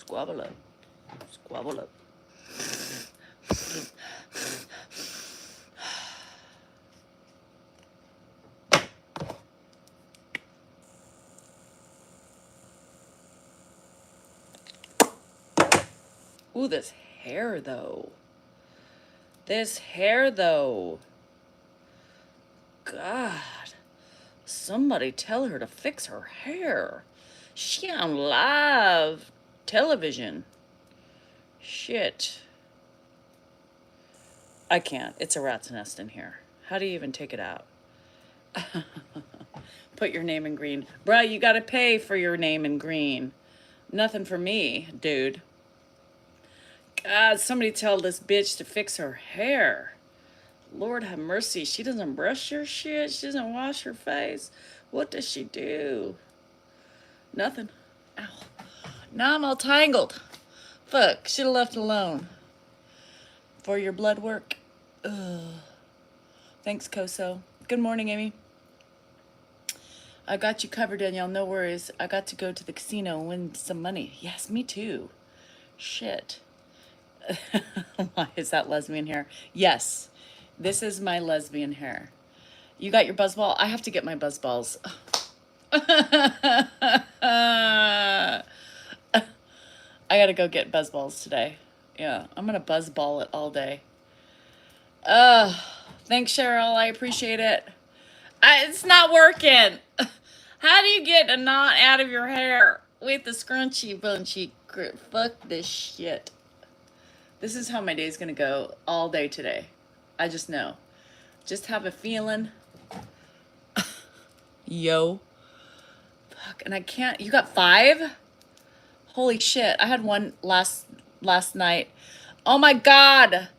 Squabble up. Squabble up. Ooh, this hair, though. This hair, though. God. Somebody tell her to fix her hair. She on live television. Shit. I can't. It's a rat's nest in here. How do you even take it out? Put your name in green. Bruh, you gotta pay for your name in green. Nothing for me, dude. God, somebody tell this bitch to fix her hair. Lord have mercy. She doesn't brush her shit. She doesn't wash her face. What does she do? Nothing. Ow. Now I'm all tangled. Fuck. Should have left it alone. For your blood work. Ugh. Thanks, Koso. Good morning, Amy. I got you covered, Danielle. No worries. I got to go to the casino and win some money. Yes, me too. Shit. Why is that lesbian hair? Yes. This is my lesbian hair. You got your buzz ball? I have to get my buzz balls. I gotta go get buzz balls today. Yeah, I'm gonna buzz ball it all day. Thanks, Cheryl. I appreciate it. It's not working. How do you get a knot out of your hair with the scrunchy bunchy? Fuck this shit. This is how my day's gonna go all day today. I just know. Just have a feeling. Yo. Fuck, and I can't. You got 5? Holy shit. I had one last night. Oh my God.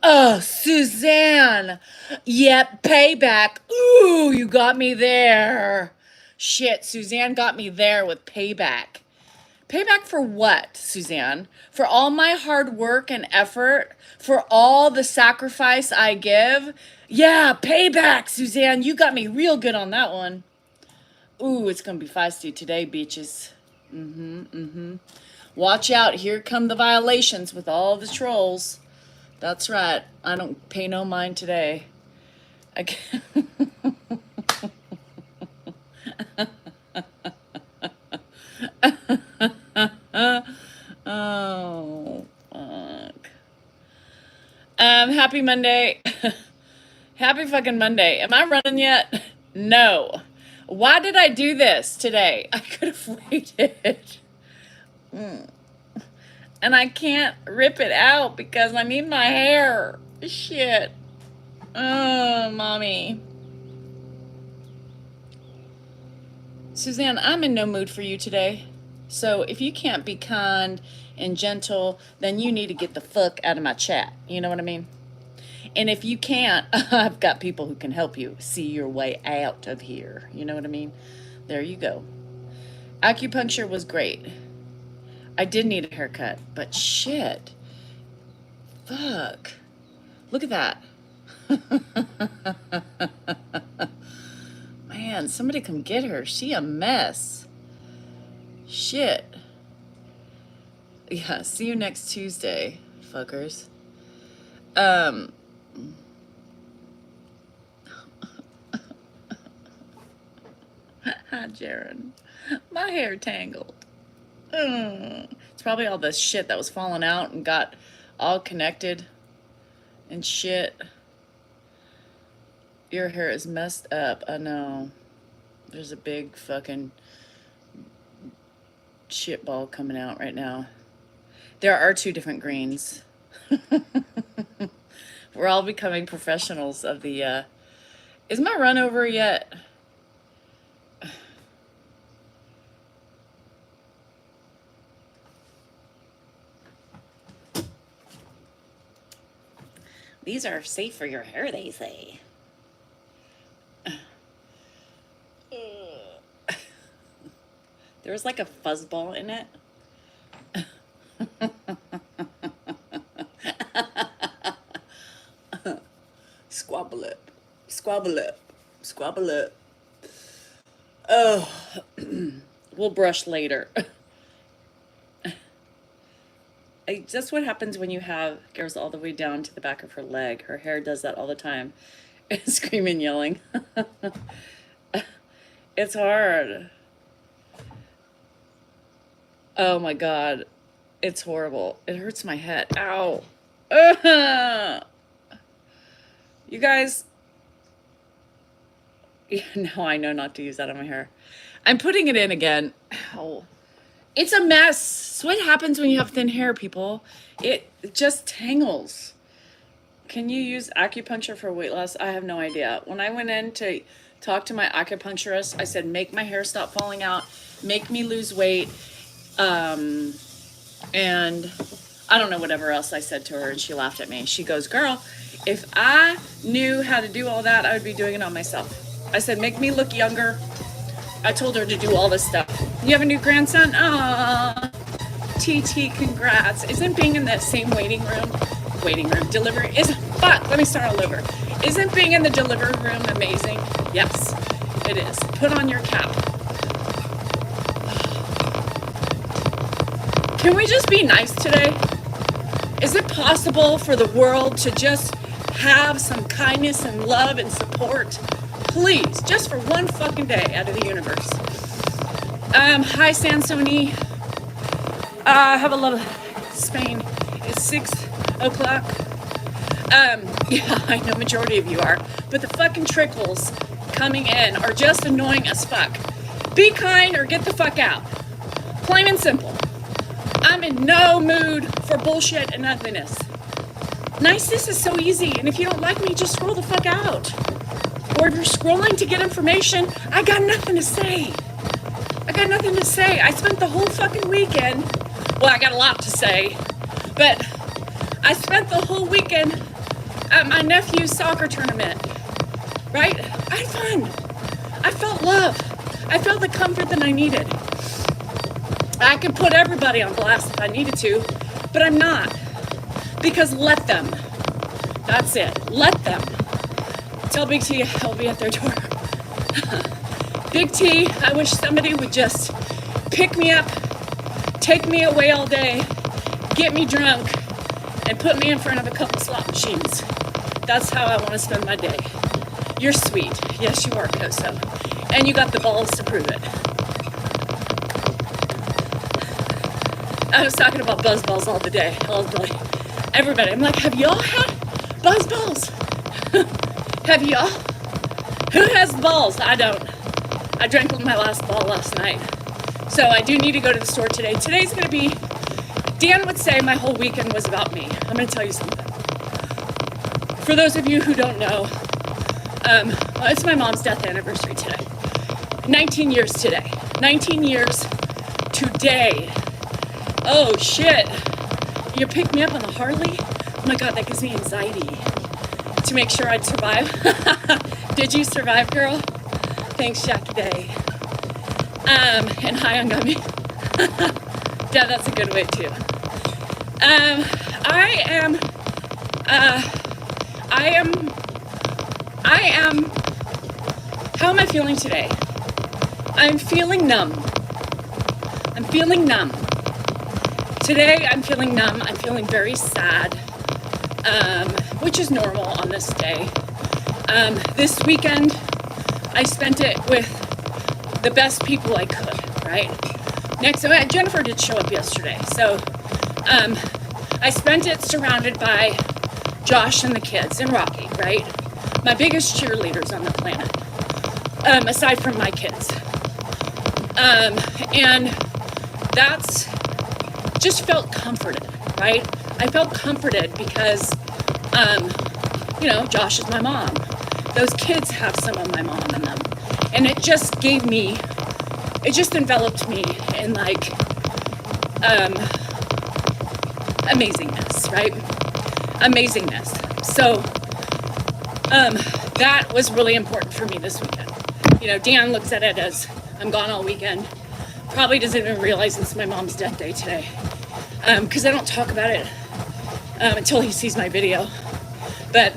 Oh, Suzanne. Yep, payback. Ooh, you got me there. Shit, Suzanne got me there with payback. Payback for what, Suzanne? For all my hard work and effort? For all the sacrifice I give? Yeah, payback, Suzanne. You got me real good on that one. Ooh, it's gonna be feisty today, beaches. Watch out, here come the violations with all the trolls. That's right. I don't pay no mind today. I can't. Oh, fuck. Happy Monday. Happy fucking Monday. Am I running yet? No. Why did I do this today? I could have waited. And I can't rip it out because I need my hair. Shit. Oh, mommy. Suzanne, I'm in no mood for you today. So if you can't be kind and gentle, then you need to get the fuck out of my chat. You know what I mean? And if you can't, I've got people who can help you see your way out of here. You know what I mean? There you go. Acupuncture was great. I did need a haircut, but shit. Fuck. Look at that. Man, somebody come get her. She a mess. Shit. Yeah, see you next Tuesday, fuckers. Hi, Jaron. My hair tangled. It's probably all the shit that was falling out and got all connected and shit. Your hair is messed up. I know. There's a big fucking shit ball coming out right now. There are 2 different greens. We're all becoming professionals of the, is my run over yet? These are safe for your hair, they say. There was like a fuzzball in it. Squabble up. Squabble up. Squabble up. Oh. We'll brush later. That's what happens when you have girls all the way down to the back of her leg. Her hair does that all the time. Screaming, yelling. It's hard. Oh my God. It's horrible. It hurts my head. Ow. You guys. Yeah, now I know not to use that on my hair. I'm putting it in again. Ow. It's a mess. It's what happens when you have thin hair, people. It just tangles. Can you use acupuncture for weight loss? I have no idea. When I went in to talk to my acupuncturist, I said, make my hair stop falling out, make me lose weight, and I don't know whatever else I said to her, and she laughed at me. She goes, girl, if I knew how to do all that, I would be doing it on myself. I said, make me look younger. I told her to do all this stuff. You have a new grandson? Aww. TT, congrats. Isn't being in that same delivery, let me start all over. Isn't being in the delivery room amazing? Yes, it is. Put on your cap. Can we just be nice today? Is it possible for the world to just have some kindness and love and support? Please, just for one fucking day out of the universe. Hi, Sansoni. Have a lot of Spain. It's 6 o'clock. Yeah, I know majority of you are, but the fucking trickles coming in are just annoying as fuck. Be kind or get the fuck out. Plain and simple. I'm in no mood for bullshit and ugliness. Niceness is so easy, and if you don't like me, just scroll the fuck out. Or if you're scrolling to get information, I got nothing to say. I spent the whole fucking weekend, well, I got a lot to say, but I spent the whole weekend at my nephew's soccer tournament, right? I had fun. I felt love. I felt the comfort that I needed. I could put everybody on blast if I needed to, but I'm not. Because let them. That's it. Let them. Tell Big T I'll be at their door. Big T, I wish somebody would just pick me up, take me away all day, get me drunk, and put me in front of a couple slot machines. That's how I want to spend my day. You're sweet. Yes, you are, Koso. And you got the balls to prove it. I was talking about buzz balls all the day. Everybody. I'm like, have y'all had buzz balls? Have y'all? Who has the balls? I don't. I drank my last ball last night. So I do need to go to the store today. Today's going to be, Dan would say my whole weekend was about me. I'm going to tell you something. For those of you who don't know, it's my mom's death anniversary today. 19 years today. 19 years today. Oh, shit. You picked me up on the Harley? Oh my God, that gives me anxiety. To make sure I'd survive. Did you survive, girl? Thanks, Jackie Day. And hi, Angami. Yeah, that's a good way too. How am I feeling today? I'm feeling numb. Today, I'm feeling numb. I'm feeling very sad, which is normal on this day. This weekend, I spent it with the best people I could, right? Jennifer did show up yesterday. So I spent it surrounded by Josh and the kids and Rocky, right? My biggest cheerleaders on the planet, aside from my kids. And that's just felt comforted, right? I felt comforted because, Josh is my mom. Those kids have some of my mom in them. And it just enveloped me in amazingness, right? Amazingness. So, that was really important for me this weekend. Dan looks at it as I'm gone all weekend. Probably doesn't even realize it's my mom's death day today. Because I don't talk about it until he sees my video. But,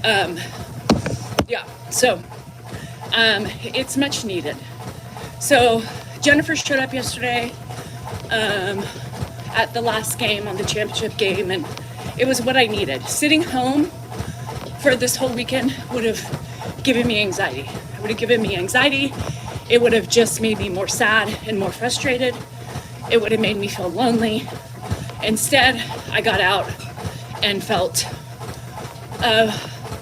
yeah, so it's much needed. So Jennifer showed up yesterday at the last game, on the championship game, and it was what I needed. Sitting home for this whole weekend would have given me anxiety. It would have given me anxiety. It would have just made me more sad and more frustrated. It would have made me feel lonely. Instead, I got out and felt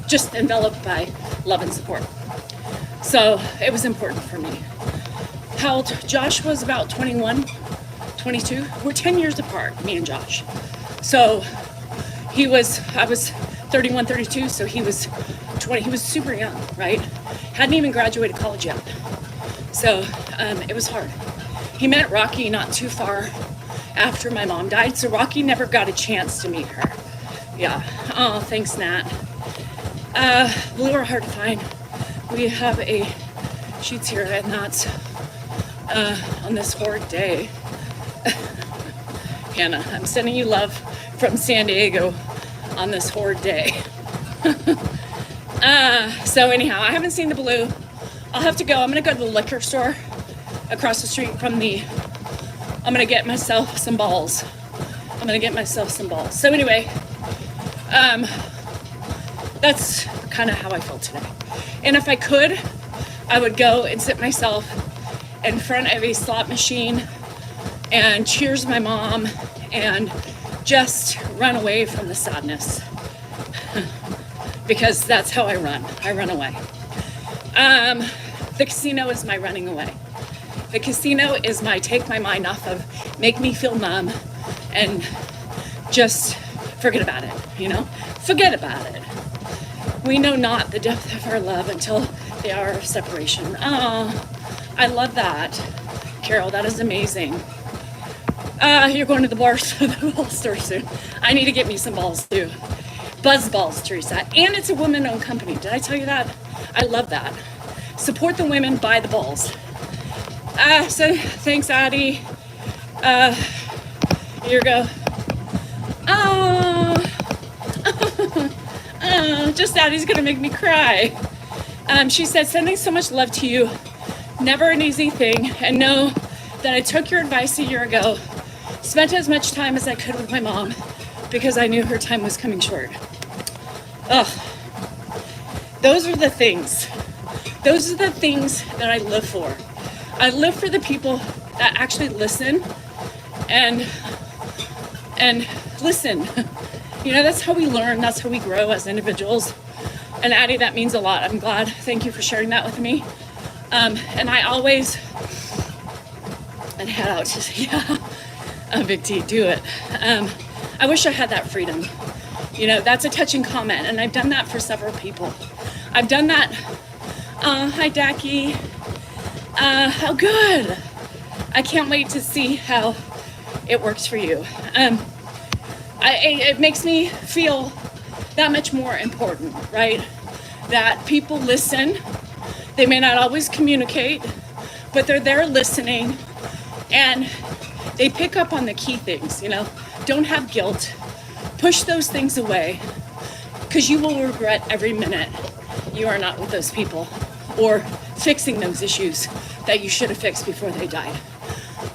just enveloped by love and support. So it was important for me. How old? Josh was about 21, 22. We're 10 years apart, me and Josh. So I was 31, 32, so he was 20. He was super young, right? Hadn't even graduated college yet. So it was hard. He met Rocky not too far after my mom died, so Rocky never got a chance to meet her. Yeah. Oh, thanks, Nat. Blue are hard to find. We have a sheets here, and that's on this horrid day. Hannah, I'm sending you love from San Diego on this horrid day. So anyhow, I haven't seen the blue. I'll have to go. I'm gonna go to the liquor store across the street from I'm gonna get myself some balls. So anyway, that's kind of how I felt today. And if I could, I would go and sit myself in front of a slot machine and cheers my mom and just run away from the sadness. Because that's how I run. I run away. The casino is my running away. The casino is my take my mind off of, make me feel numb, and just forget about it, Forget about it. We know not the depth of our love until the hour of separation. Oh, I love that. Carol, that is amazing. You're going to the ball store soon. I need to get me some balls too. Buzz balls, Teresa. And it's a woman-owned company. Did I tell you that? I love that. Support the women, buy the balls. So thanks, Addie. Here you go. Just Addie's gonna make me cry. She said, sending so much love to you. Never an easy thing. And know that I took your advice a year ago. Spent as much time as I could with my mom because I knew her time was coming short. Those are the things. Those are the things that I live for. I live for the people that actually listen and listen. That's how we learn. That's how we grow as individuals. And Addie, that means a lot. I'm glad. Thank you for sharing that with me. And I always, and head out to say, yeah, Big T, do it. I wish I had that freedom. That's a touching comment. And I've done that for several people. I've done that. Hi, Dacky. How good. I can't wait to see how it works for you. It makes me feel that much more important, right? That people listen. They may not always communicate, but they're there listening, and they pick up on the key things, Don't have guilt. Push those things away, because you will regret every minute you are not with those people or fixing those issues that you should have fixed before they died.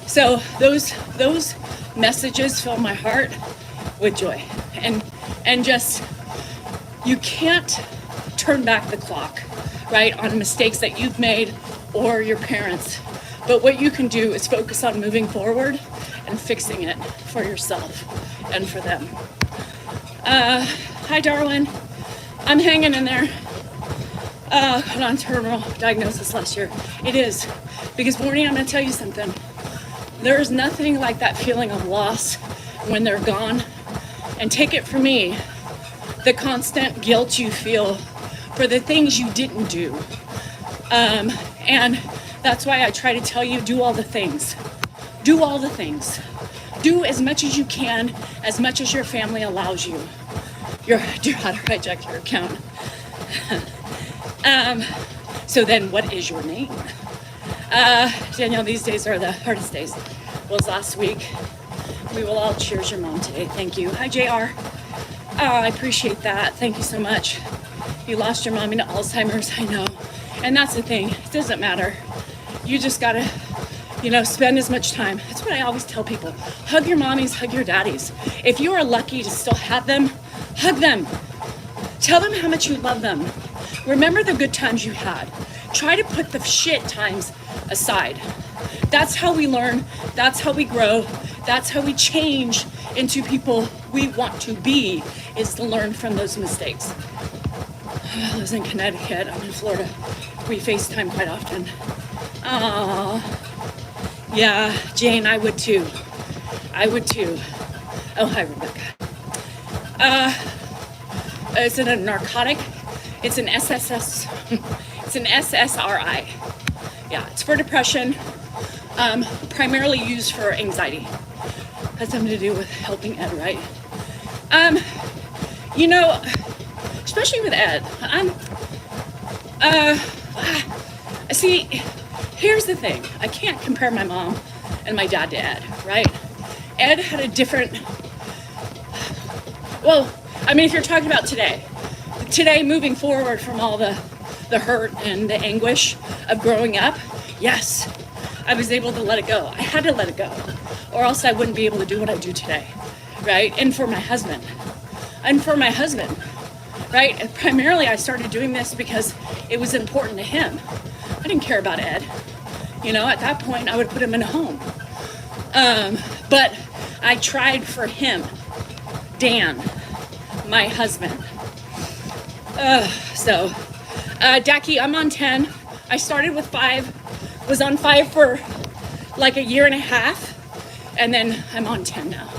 So those messages fill my heart with joy, and just, you can't turn back the clock, right, on mistakes that you've made or your parents. But what you can do is focus on moving forward and fixing it for yourself and for them. Hi, Darwin. I'm hanging in there. Got on terminal diagnosis last year. It is. Because, Morning, I'm going to tell you something. There's nothing like that feeling of loss when they're gone. And take it from me, the constant guilt you feel for the things you didn't do. And that's why I try to tell you, do all the things. Do all the things. Do as much as you can, as much as your family allows you. Do how to hijack your account. So then, what is your name? Danielle, these days are the hardest days. Was last week. We will all cheers your mom today. Thank you. Hi, JR. I appreciate that. Thank you so much. You lost your mommy to Alzheimer's, I know. And that's the thing. It doesn't matter. You spend as much time. That's what I always tell people. Hug your mommies, hug your daddies. If you are lucky to still have them, hug them. Tell them how much you love them. Remember the good times you had. Try to put the shit times aside. That's how we learn. That's how we grow. That's how we change into people we want to be, is to learn from those mistakes. I was in Connecticut. I'm in Florida. We FaceTime quite often. Yeah, Jane, I would too. Oh, hi, Rebecca. Is it a narcotic? It's an SSS. It's an SSRI. Yeah, it's for depression, primarily used for anxiety. Has something to do with helping Ed, right? Especially with Ed. See, here's the thing. I can't compare my mom and my dad to Ed, right? Ed had a different, if you're talking about today moving forward from all the hurt and the anguish of growing up, yes, I was able to let it go. I had to let it go, or else I wouldn't be able to do what I do today, right? And for my husband, right? Primarily, I started doing this because it was important to him. I didn't care about Ed. At that point, I would put him in a home. But I tried for him, Dan, my husband. Daki, I'm on 10. I started with 5, was on 5 for like a year and a half, and then I'm on 10 now.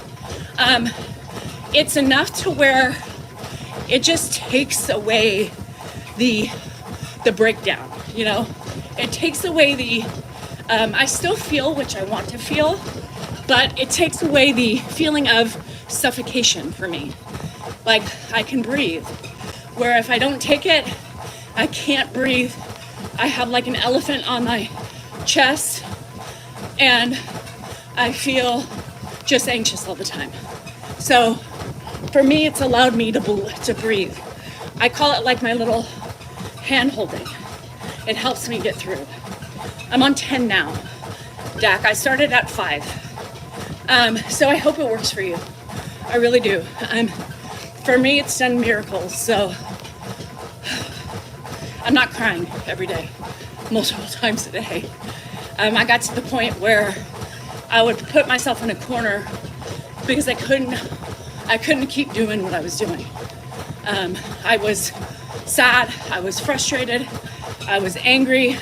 It's enough to where it just takes away the breakdown, It takes away the, I still feel, which I want to feel, but it takes away the feeling of suffocation for me. Like, I can breathe. Where if I don't take it, I can't breathe. I have like an elephant on my chest, and I feel just anxious all the time. So for me, it's allowed me to breathe. I call it like my little hand holding. It helps me get through. I'm on 10 now. Dak, I started at 5. So I hope it works for you. I really do. For me, it's done miracles. So I'm not crying every day, multiple times a day. I got to the point where I would put myself in a corner because I couldn't keep doing what I was doing. I was sad, I was frustrated, I was angry,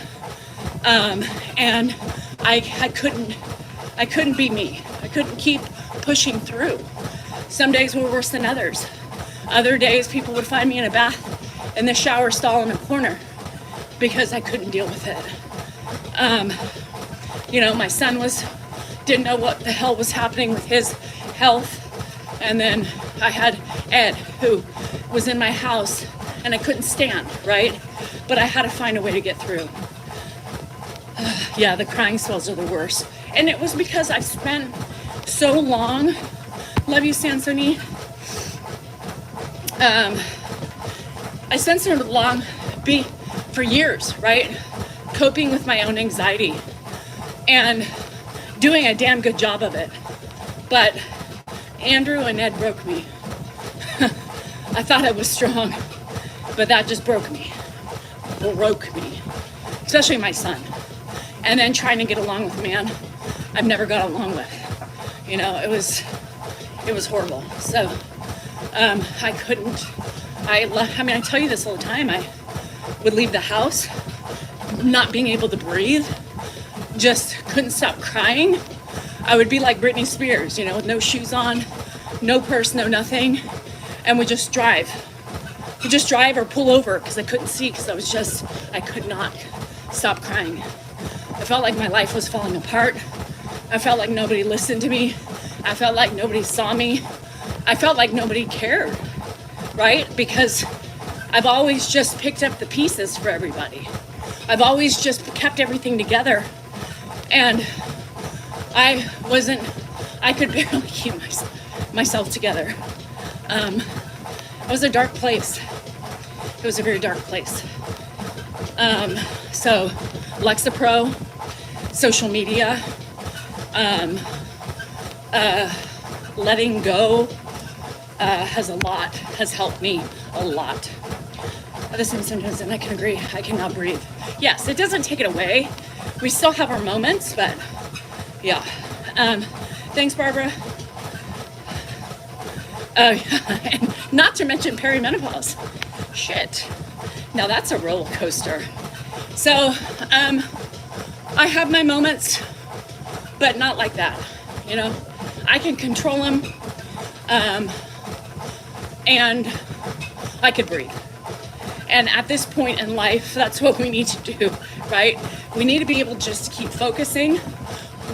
and I couldn't be me. I couldn't keep pushing through. Some days were worse than others. Other days people would find me in a bath in the shower stall in a corner because I couldn't deal with it. My son didn't know what the hell was happening with his health. And then I had Ed, who was in my house, and I couldn't stand, right? But I had to find a way to get through. The crying spells are the worst. And it was because I spent so long, love you, Sansoni. I spent so long, for years, right? Coping with my own anxiety and doing a damn good job of it. But Andrew and Ed broke me. I thought I was strong, but that just broke me. Especially my son. And then trying to get along with a man I've never got along with. It was horrible. So I couldn't. I tell you this all the time. I would leave the house, not being able to breathe, just couldn't stop crying. I would be like Britney Spears, with no shoes on, no purse, no nothing, and would just drive. Or pull over because I couldn't see because I could not stop crying. I felt like my life was falling apart. I felt like nobody listened to me. I felt like nobody saw me. I felt like nobody cared, right? Because I've always just picked up the pieces for everybody. I've always just kept everything together. And I could barely keep myself together. It was a dark place. It was a very dark place. So Lexapro, social media, letting go has helped me a lot. At the same sentence, and I can agree, I cannot breathe. Yes, it doesn't take it away. We still have our moments, but yeah. Thanks, Barbara. And not to mention perimenopause. Shit. Now that's a roller coaster. So, I have my moments, but not like that. You know, I can control them, and I could breathe. And at this point in life, that's what we need to do, right? We need to be able just to keep focusing,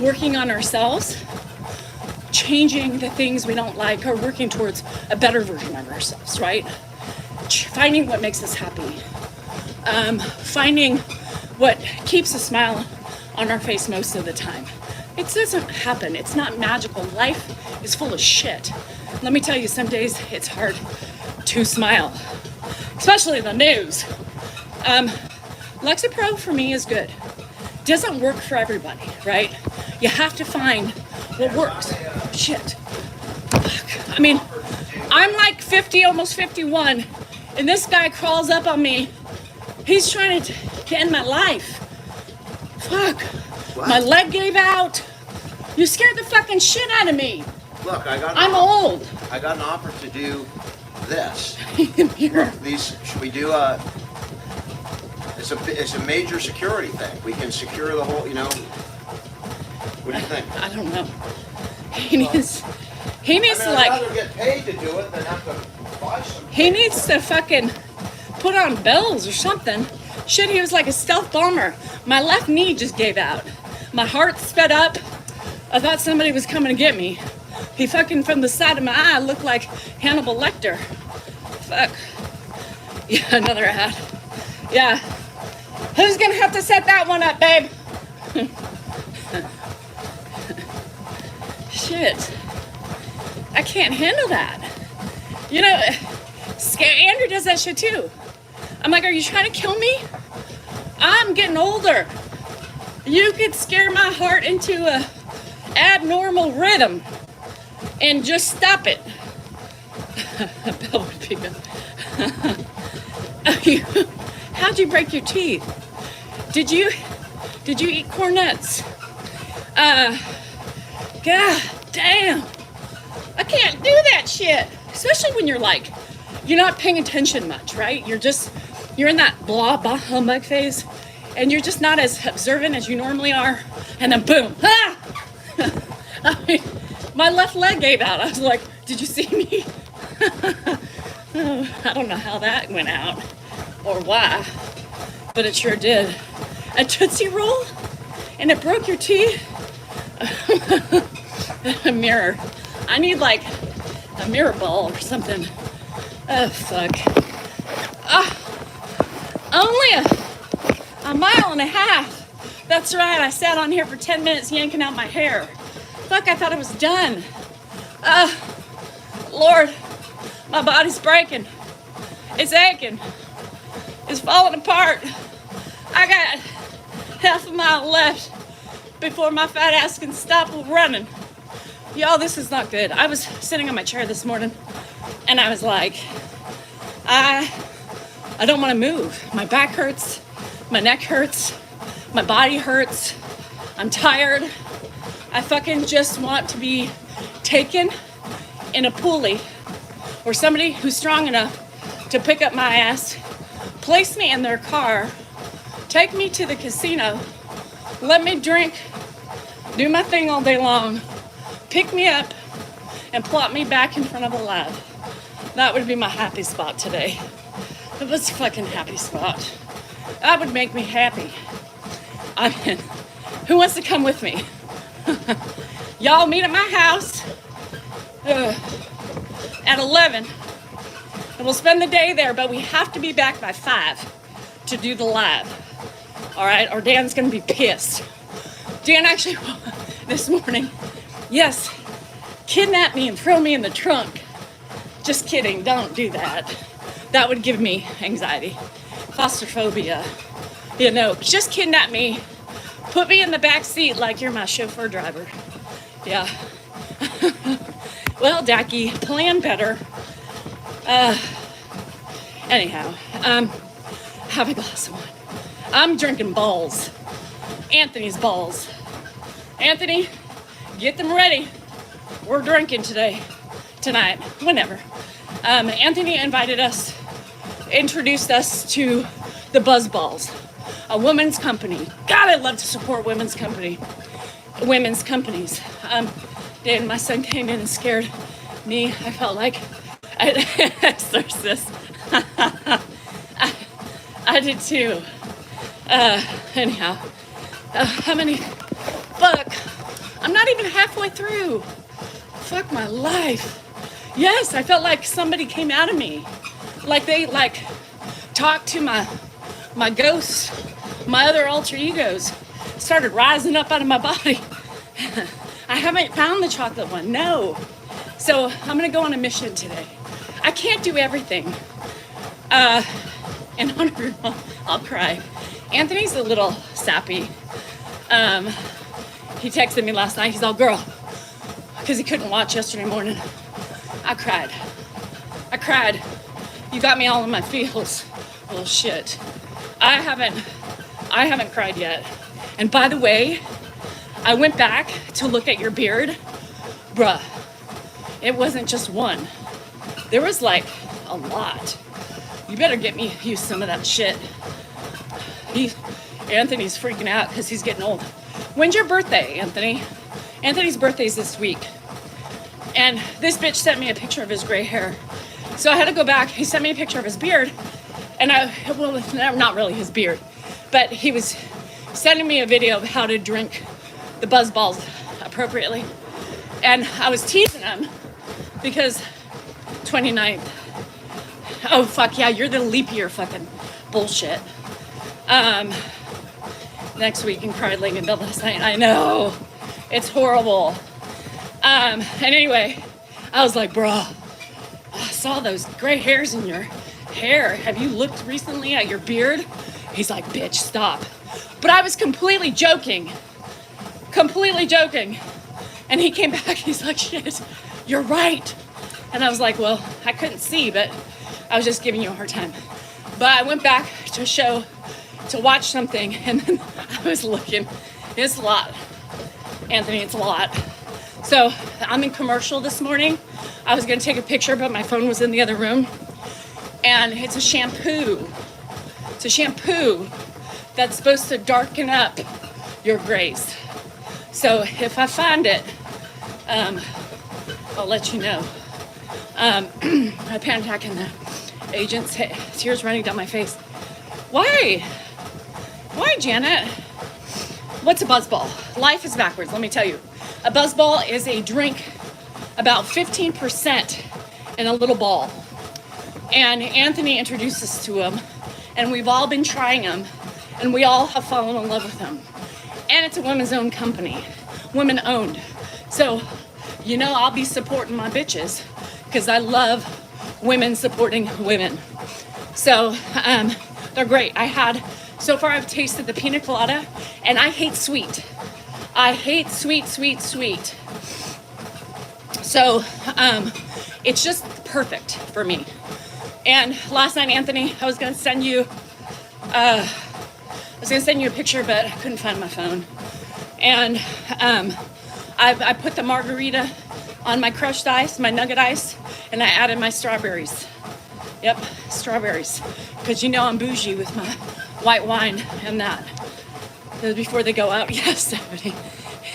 working on ourselves, changing the things we don't like, or working towards a better version of ourselves, right? Finding what makes us happy. Finding what keeps a smile on our face most of the time. It doesn't happen. It's not magical. Life is full of shit. Let me tell you, some days it's hard to smile, especially the news. Lexapro for me is good. Doesn't work for everybody, right? You have to find what works. Shit. Fuck. I mean, I'm like 50, almost 51, and this guy crawls up on me. He's trying to end my life. Fuck. What? My leg gave out. You scared the fucking shit out of me. Look, I'm old. I got an offer to do this. Look, should we do a? It's a major security thing. We can secure the whole. You know. What do you think? I don't know. He needs to like. I'd rather get paid to do it than have to buy some. He needs to fucking put on bells or something. Shit, he was like a stealth bomber. My left knee just gave out. My heart sped up. I thought somebody was coming to get me. He fucking, from the side of my eye, looked like Hannibal Lecter. Fuck. Yeah, another ad. Yeah. Who's gonna have to set that one up, babe? Shit. I can't handle that. You know, Andrew does that shit too. I'm like, are you trying to kill me? I'm getting older. You could scare my heart into a abnormal rhythm and just stop it. Bell would be good. How'd you break your teeth? Did you eat cornets? God damn. I can't do that shit. Especially when you're not paying attention much, right? You're in that blah, blah, humbug phase, and you're just not as observant as you normally are, and then boom, ah! I mean, my left leg gave out. I was like, did you see me? I don't know how that went out, or why, but it sure did. A Tootsie Roll, and it broke your teeth? A mirror. I need like a mirror ball or something. Oh, fuck. Only a mile and a half. That's right, I sat on here for 10 minutes yanking out my hair. Fuck, I thought it was done. Lord, my body's breaking. It's aching. It's falling apart. I got half a mile left before my fat ass can stop running. Y'all, this is not good. I was sitting on my chair this morning, and I was like, I don't want to move. My back hurts, my neck hurts, my body hurts. I'm tired. I fucking just want to be taken in a pulley, or somebody who's strong enough to pick up my ass, place me in their car, take me to the casino, let me drink, do my thing all day long, pick me up, and plop me back in front of the lab. That would be my happy spot today. It was a fucking happy spot. That would make me happy. I mean, who wants to come with me? Y'all meet at my house at 11, and we'll spend the day there, but we have to be back by 5 to do the lab. All right, or Dan's gonna be pissed. Dan actually, this morning, yes, kidnap me and throw me in the trunk. Just kidding, don't do that. That would give me anxiety, claustrophobia. You know, just kidnap me, Put me in the back seat like you're my chauffeur driver. Yeah. Well, Dacky, plan better. Anyhow, have a glass of wine. I'm drinking balls. Anthony's balls. Anthony, get them ready. We're drinking tonight, whenever. Anthony introduced us to the Buzz Balls, a women's company. God, I love to support women's companies. Then my son came in and scared me. I felt like an exorcist. I did too. Anyhow, how many? Fuck, I'm not even halfway through. Fuck my life. Yes, I felt like somebody came out of me. Like they talked to my ghosts, my other alter egos, started rising up out of my body. I haven't found the chocolate one, no. So I'm gonna go on a mission today. I can't do everything. And I'll cry. Anthony's a little sappy. He texted me last night, he's all, girl, because he couldn't watch yesterday morning. I cried. You got me all in my feels. Well, shit. I haven't cried yet. And by the way, I went back to look at your beard. Bruh, it wasn't just one. There was like a lot. You better get me used some of that shit. Anthony's freaking out because he's getting old. When's your birthday, Anthony? Anthony's birthday's this week. And this bitch sent me a picture of his gray hair. So I had to go back. He sent me a picture of his beard. And not really his beard, but he was sending me a video of how to drink the Buzz Balls appropriately. And I was teasing him because 29th. Oh, fuck yeah, you're the leap year fucking bullshit. Next week in cried laying in bed last night. I know. It's horrible. And anyway, I was like, bro, I saw those gray hairs in your hair. Have you looked recently at your beard? He's like, bitch, stop. But I was completely joking. And he came back, he's like, shit, you're right. And I was like, well, I couldn't see, but I was just giving you a hard time. But I went back to watch something, and then I was looking. It's a lot, Anthony, it's a lot. So I'm in commercial this morning. I was gonna take a picture, but my phone was in the other room. And it's a shampoo. It's a shampoo that's supposed to darken up your grays. So if I find it, I'll let you know. I panic attack and the agent's tears running down my face. Why? Why, Janet? What's a Buzz Ball? Life is backwards, let me tell you. A Buzz Ball is a drink about 15% in a little ball. And Anthony introduced us to him, and we've all been trying them, and we all have fallen in love with them. And it's a women's owned company, women owned. So, you know, I'll be supporting my bitches because I love women supporting women. So, they're great. So far I've tasted the pina colada, and I hate sweet. I hate sweet. So, it's just perfect for me. And last night, Anthony, I was gonna send you a picture, but I couldn't find my phone. And I put the margarita on my crushed ice, my nugget ice, and I added my strawberries. Yep, strawberries. Because you know I'm bougie with my white wine and that. Before they go out, yes, Stephanie.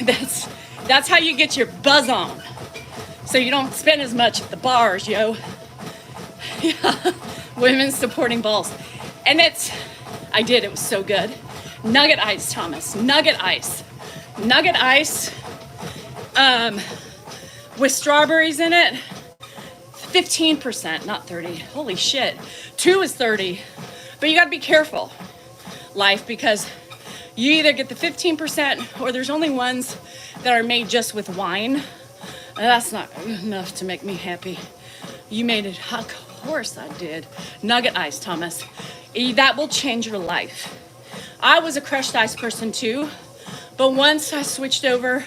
That's how you get your buzz on. So you don't spend as much at the bars, yo. Yeah, women supporting balls. And it was so good. Nugget ice, Thomas, nugget ice. Nugget ice with strawberries in it, 15%, not 30. Holy shit, 2 is 30. But you gotta be careful, life, because you either get the 15% or there's only ones that are made just with wine. And that's not enough to make me happy. You made it, of course I did. Nugget ice, Thomas. That will change your life. I was a crushed ice person too, But once I switched over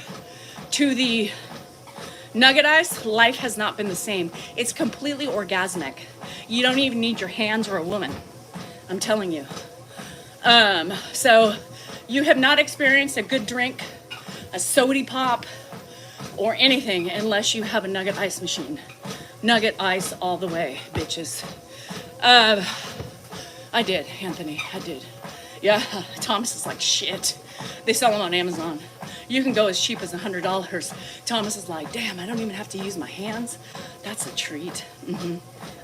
to the nugget ice, life has not been the same. It's completely orgasmic. You don't even need your hands or a woman. I'm telling you. So you have not experienced a good drink, a soda pop, or anything unless you have a nugget ice machine. Nugget ice all the way, bitches. I did, Anthony, I did. Yeah, Thomas is like, shit. They sell them on Amazon. You can go as cheap as $100. Thomas is like, damn, I don't even have to use my hands. That's a treat.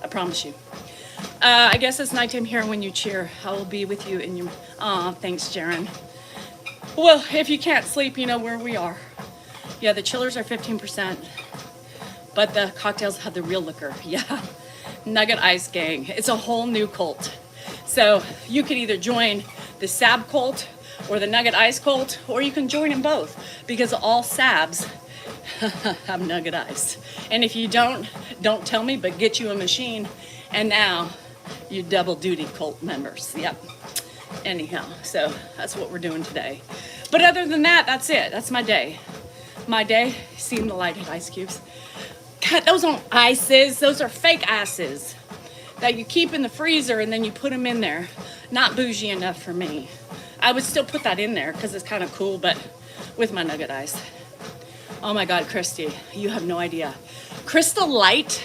I promise you. I guess it's nighttime here when you cheer. I will be with you in your... Aw, thanks, Jaren. Well, if you can't sleep, you know where we are. Yeah, the chillers are 15%, but the cocktails have the real liquor. Yeah, Nugget Ice Gang. It's a whole new cult. So you can either join the Sab cult or the Nugget Ice cult, or you can join them both, because all Sabs have Nugget Ice. And if you don't tell me, but get you a machine, and now you double duty cult members. Yep. Anyhow, so that's what we're doing today. But other than that, that's it. That's my day. My day, seeing the light hit ice cubes. God, those aren't ices. Those are fake ices that you keep in the freezer and then you put them in there. Not bougie enough for me. I would still put that in there because it's kind of cool, but with my nugget ice. Oh my God, Christy, you have no idea. Crystal Light.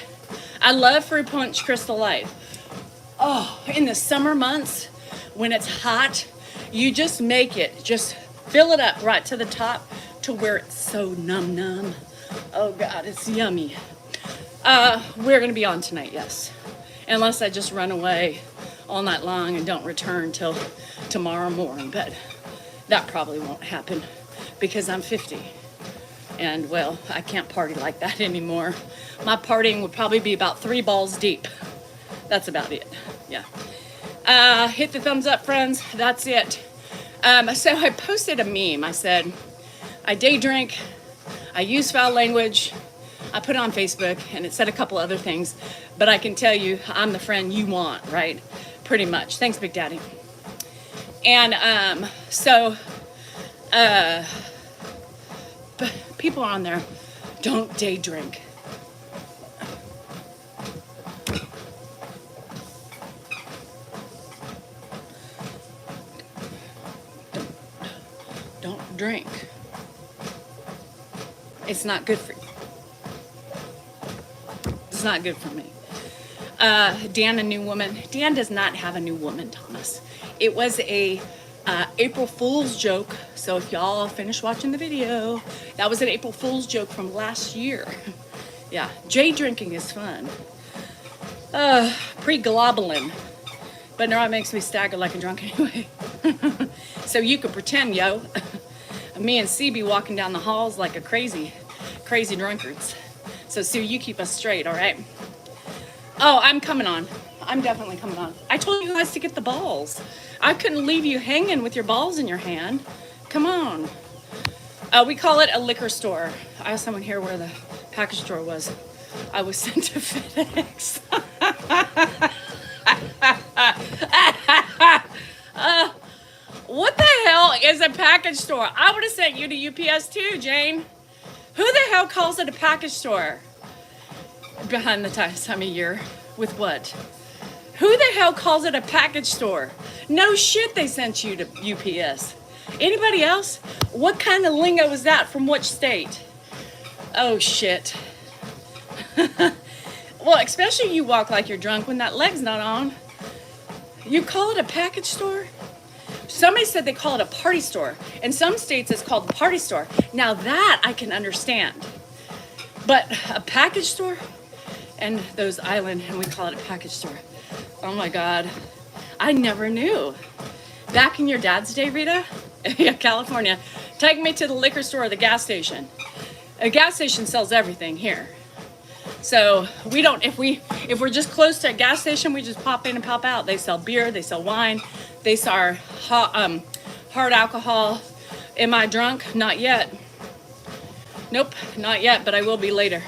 I love Fruit Punch Crystal Light. Oh, in the summer months when it's hot, you just make it, just fill it up right to the top to where it's so num. Oh God, it's yummy. We're gonna be on tonight, yes. Unless I just run away all night long and don't return till tomorrow morning, but that probably won't happen because I'm 50. And well, I can't party like that anymore. My partying would probably be about 3 balls deep. That's about it, yeah. Hit the thumbs up, friends, that's it. So I posted a meme. I said, I day drink, I use foul language, I put it on Facebook, and it said a couple other things, but I can tell you, I'm the friend you want, right? Pretty much. Thanks, Big Daddy. And people on there, don't day drink. Don't drink. It's not good for you. It's not good for me. Dan, a new woman. Dan does not have a new woman, Thomas. It was a April Fool's joke. So if y'all finish watching the video, that was an April Fool's joke from last year. Yeah, J drinking is fun. Pre-globulin. But now it makes me stagger like a drunk anyway. So you could pretend, yo. Me and C be walking down the halls like a crazy drunkards. So Sue, you keep us straight, all right? Oh, I'm coming on. I'm definitely coming on. I told you guys to get the balls. I couldn't leave you hanging with your balls in your hand. Come on. We call it a liquor store. I asked someone here where the package store was. I was sent to FedEx. What the hell is a package store? I would have sent you to UPS too, Jane. Who the hell calls it a package store? Behind the time of year. With what? Who the hell calls it a package store? No shit they sent you to UPS. Anybody else? What kind of lingo is that? From which state? Oh shit. Well, especially you walk like you're drunk when that leg's not on. You call it a package store? Somebody said they call it a party store. In some states, it's called the party store. Now that I can understand. But a package store? And those island, and we call it a package store. Oh my God. I never knew. Back in your dad's day, Rita? Yeah, California. Take me to the liquor store or the gas station. A gas station sells everything here. So we don't, if we're just close to a gas station, we just pop in and pop out. They sell beer, they sell wine, they sell hard alcohol. Am I drunk? Not yet. Nope, not yet, but I will be later.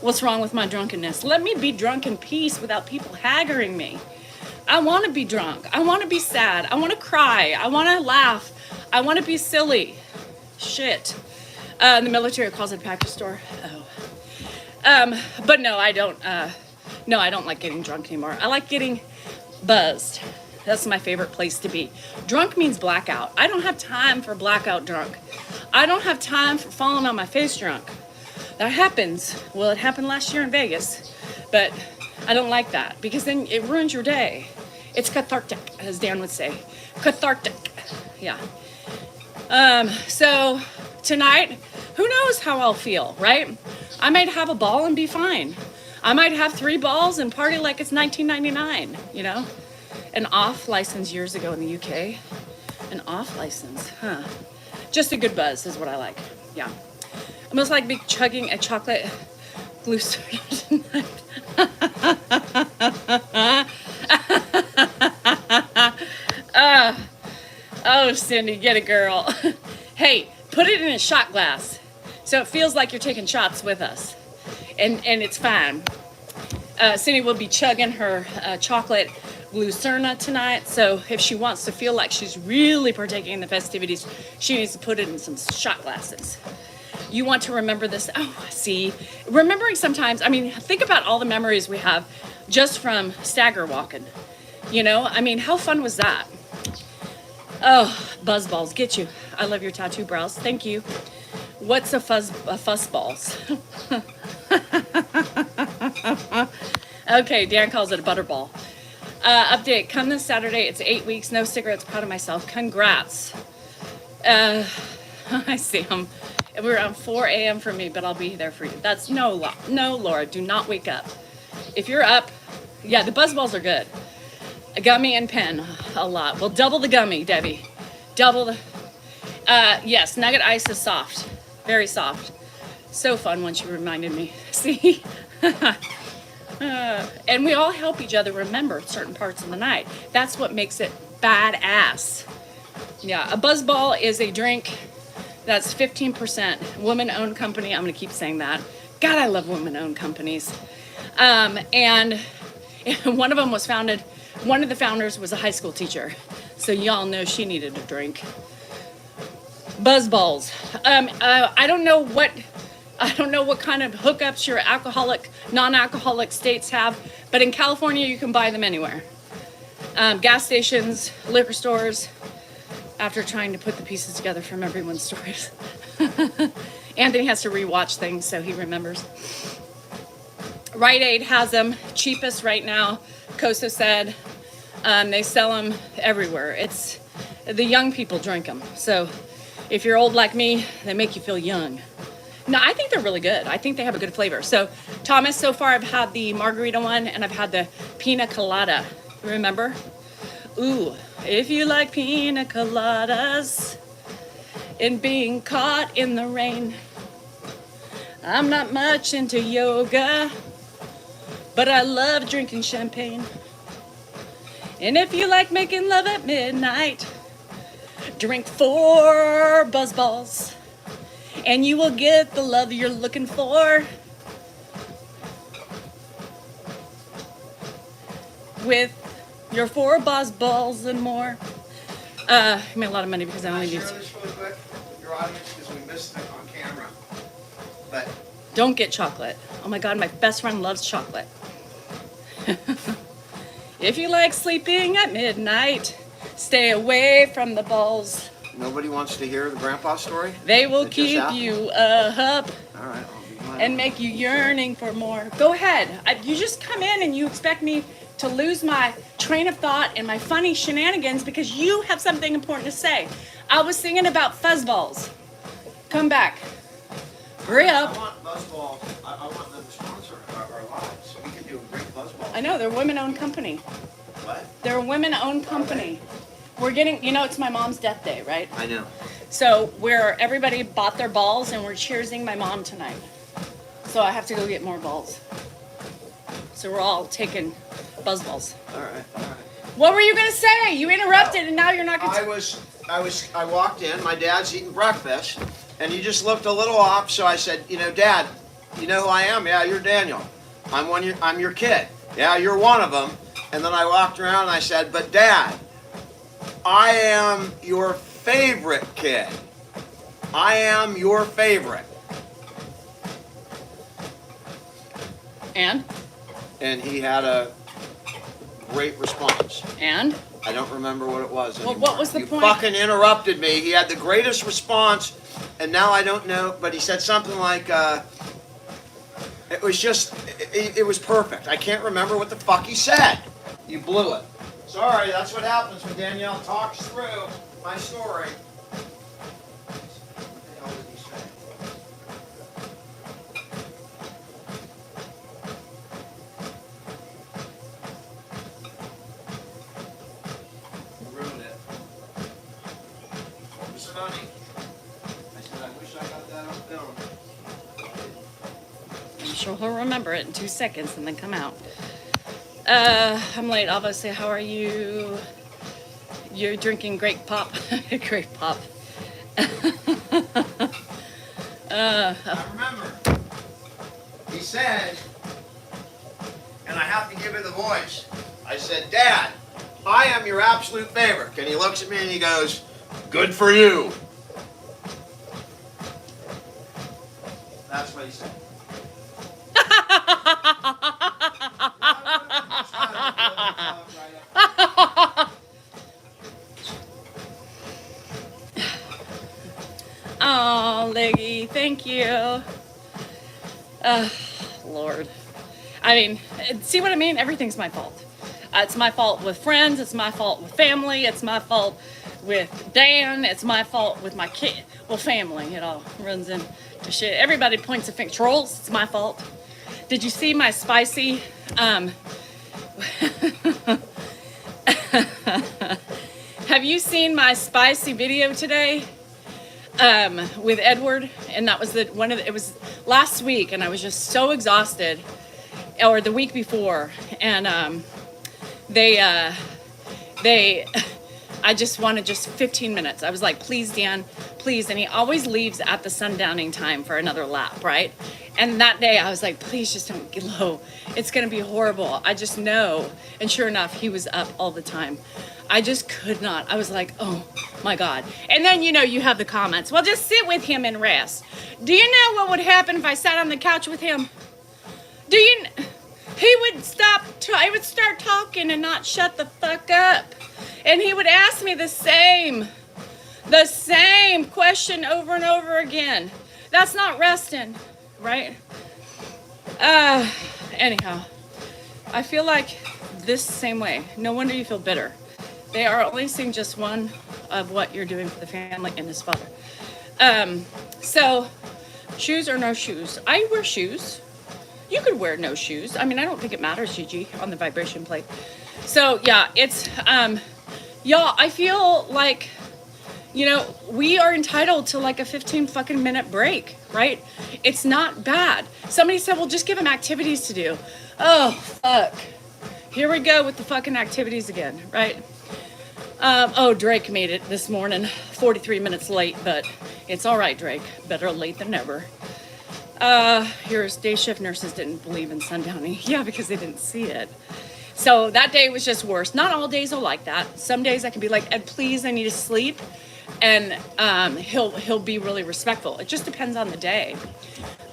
What's wrong with my drunkenness? Let me be drunk in peace without people haggling me. I want to be drunk. I want to be sad. I want to cry. I want to laugh. I want to be silly. Shit. The military calls it a package store. Oh. But no, I don't. No, I don't like getting drunk anymore. I like getting buzzed. That's my favorite place to be. Drunk means blackout. I don't have time for blackout drunk. I don't have time for falling on my face drunk. That happens. Well, it happened last year in Vegas, but I don't like that because then it ruins your day. It's cathartic, as Dan would say. Cathartic. Yeah. So tonight, who knows how I'll feel, right? I might have a ball and be fine. I might have 3 balls and party like it's 1999, you know? An off license years ago in the UK. An off license, huh? Just a good buzz is what I like, yeah. Almost like be chugging a chocolate glue soda tonight. Oh, Cindy, get a girl. Hey, put it in a shot glass so it feels like you're taking shots with us. And it's fine. Cindy will be chugging her chocolate glucerna tonight, so if she wants to feel like she's really partaking in the festivities, she needs to put it in some shot glasses. You want to remember this. Oh, see, remembering sometimes, I mean, think about all the memories we have just from stagger walking. You know, I mean, how fun was that? Oh, buzz balls, get you. I love your tattoo brows. Thank you. What's a fuss balls? Okay, Dan calls it a butterball. Update, come this Saturday. It's 8 weeks, no cigarettes, proud of myself. Congrats. I see them. We're around 4 a.m. for me, but I'll be there for you. That's no, Laura, do not wake up. If you're up, yeah, the buzz balls are good. A gummy and pen, a lot. Well, double the gummy, Debbie. Double the, yes, nugget ice is soft, very soft. So fun once you reminded me. See? And we all help each other remember certain parts of the night. That's what makes it badass. Yeah, a buzz ball is a drink that's 15% woman-owned company. I'm gonna keep saying that. God, I love women-owned companies. And one of them was founded, one of the founders was a high school teacher. So y'all know she needed a drink. Buzz balls. I don't know what kind of hookups your alcoholic, non-alcoholic states have, but in California you can buy them anywhere. Gas stations, liquor stores, after trying to put the pieces together from everyone's stories. Anthony has to rewatch things so he remembers. Rite Aid has them, cheapest right now, Costa said. They sell them everywhere. It's, the young people drink them. So if you're old like me, they make you feel young. No, I think they're really good. I think they have a good flavor. So, Thomas, so far I've had the margarita one and I've had the pina colada. Remember? Ooh, if you like pina coladas and being caught in the rain. I'm not much into yoga, but I love drinking champagne. And if you like making love at midnight, drink 4 buzz balls. And you will get the love you're looking for with your 4 buzz balls and more. I made a lot of money because I only do. Share this really quick with your audience because we missed it on camera. But Don't get chocolate. Oh my God, my best friend loves chocolate. If you like sleeping at midnight, stay away from the balls. nobody wants to hear the grandpa story? They will It just keep happened? you up All right, I'll be mine. and make you yearning for more. Go ahead. You just come in and you expect me to lose my train of thought and my funny shenanigans because you have something important to say. I was singing about fuzzballs. Come back. Hurry I up. want Buzzball. I want them to sponsor our lives. We can do a great Buzzball. I know, they're a women-owned company. What? They're a women-owned company. We're getting, you know, it's my mom's death day, right? I know. So everybody bought their balls and we're cheersing my mom tonight. So I have to go get more balls. So we're all taking buzz balls. All right. What were you gonna say? You interrupted and now you're not gonna. I walked in. My dad's eating breakfast, and he just looked a little off. So I said, Dad, you know who I am? Yeah, you're Daniel. I'm your kid. Yeah, you're one of them. And then I walked around and I said, but Dad, I am your favorite kid. I am your favorite. And he had a great response. And? I don't remember what it was anymore. Well, what was the point? You fucking interrupted me. He had the greatest response, and now I don't know, but he said something like, it was just, it was perfect. I can't remember what the fuck he said. You blew it. Sorry, that's what happens when Danielle talks through my story. What the hell did he say? You ruined it. What was it, honey? I said, I wish I got that on film. I'm sure he'll remember it in 2 seconds and then come out. I'm late, obviously. How are you? You're drinking grape pop. Grape pop. I remember. He said, and I have to give it the voice. I said, Dad, I am your absolute favorite. And he looks at me and he goes, good for you. That's what he said. Oh, Leggy, thank you. Lord. I mean, see what I mean? Everything's my fault. It's my fault with friends. It's my fault with family. It's my fault with Dan. It's my fault with my kid. Well, family. It all runs into shit. Everybody points a finger. Trolls, it's my fault. Did you see my spicy, have you seen my spicy video today? With Edward, and that was it was last week, and I was just so exhausted, or the week before, and I just wanted just 15 minutes. I was like, please, Dan, please, and he always leaves at the sundowning time for another lap, right? And that day I was like, please just don't get low. It's gonna be horrible. I just know. And sure enough, he was up all the time. I just could not. I was like, oh my God. And then, you have the comments. Well, just sit with him and rest. Do you know what would happen if I sat on the couch with him? He would I would start talking and not shut the fuck up. And he would ask me the same question over and over again. That's not resting, right? Anyhow, I feel like this same way. No wonder you feel bitter. They are only seeing just one of what you're doing for the family and his father. So, shoes or no shoes? I wear shoes. You could wear no shoes. I mean, I don't think it matters, Gigi, on the vibration plate. So, yeah, it's, y'all, I feel like, we are entitled to like a 15 fucking minute break, right? It's not bad. Somebody said, well, just give him activities to do. Oh, fuck. Here we go with the fucking activities again, right? Drake made it this morning, 43 minutes late, but it's all right, Drake. Better late than never. Here's day shift nurses didn't believe in sundowning. Yeah, because they didn't see it. So that day was just worse. Not all days are like that. Some days I can be like, Ed, please, I need to sleep. And he'll be really respectful. It just depends on the day.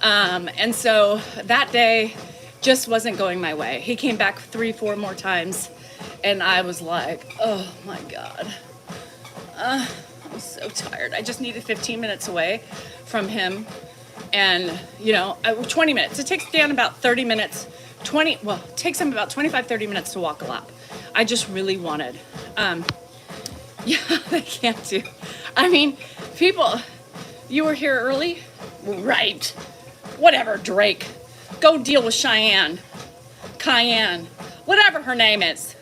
And so that day just wasn't going my way. He came back 3-4 more times. And I was like, oh my God. I'm so tired. I just needed 15 minutes away from him. And, 20 minutes. It takes Dan about 30 minutes. It takes him about 25, 30 minutes to walk a lap. I just really wanted. Yeah, they can't do. I mean, people, you were here early? Right. Whatever, Drake. Go deal with Cayenne, whatever her name is.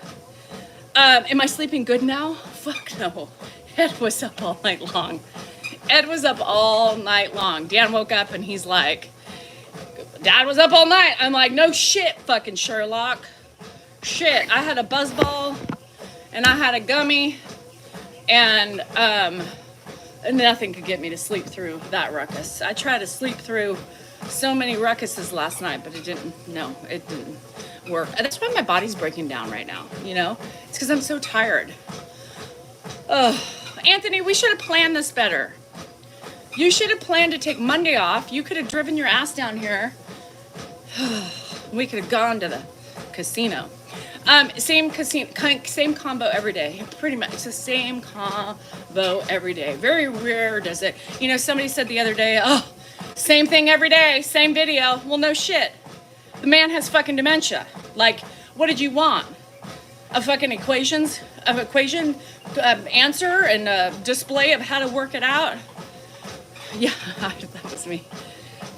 Am I sleeping good now? Fuck no. Ed was up all night long. Dan woke up and he's like, Dad was up all night. I'm like, no shit, fucking Sherlock. Shit, I had a buzzball and I had a gummy and nothing could get me to sleep through that ruckus. I tried to sleep through so many ruckuses last night, but it didn't work. That's why my body's breaking down right now, It's because I'm so tired. Oh, Anthony, we should have planned this better. You should have planned to take Monday off. You could have driven your ass down here. We could have gone to the casino. Same combo every day. Pretty much it's the same combo every day. Very rare does it. You know, somebody said the other day, oh, same thing every day, same video. Well, no shit. The man has fucking dementia. Like, what did you want? A fucking equation answer and a display of how to work it out? Yeah, that was me.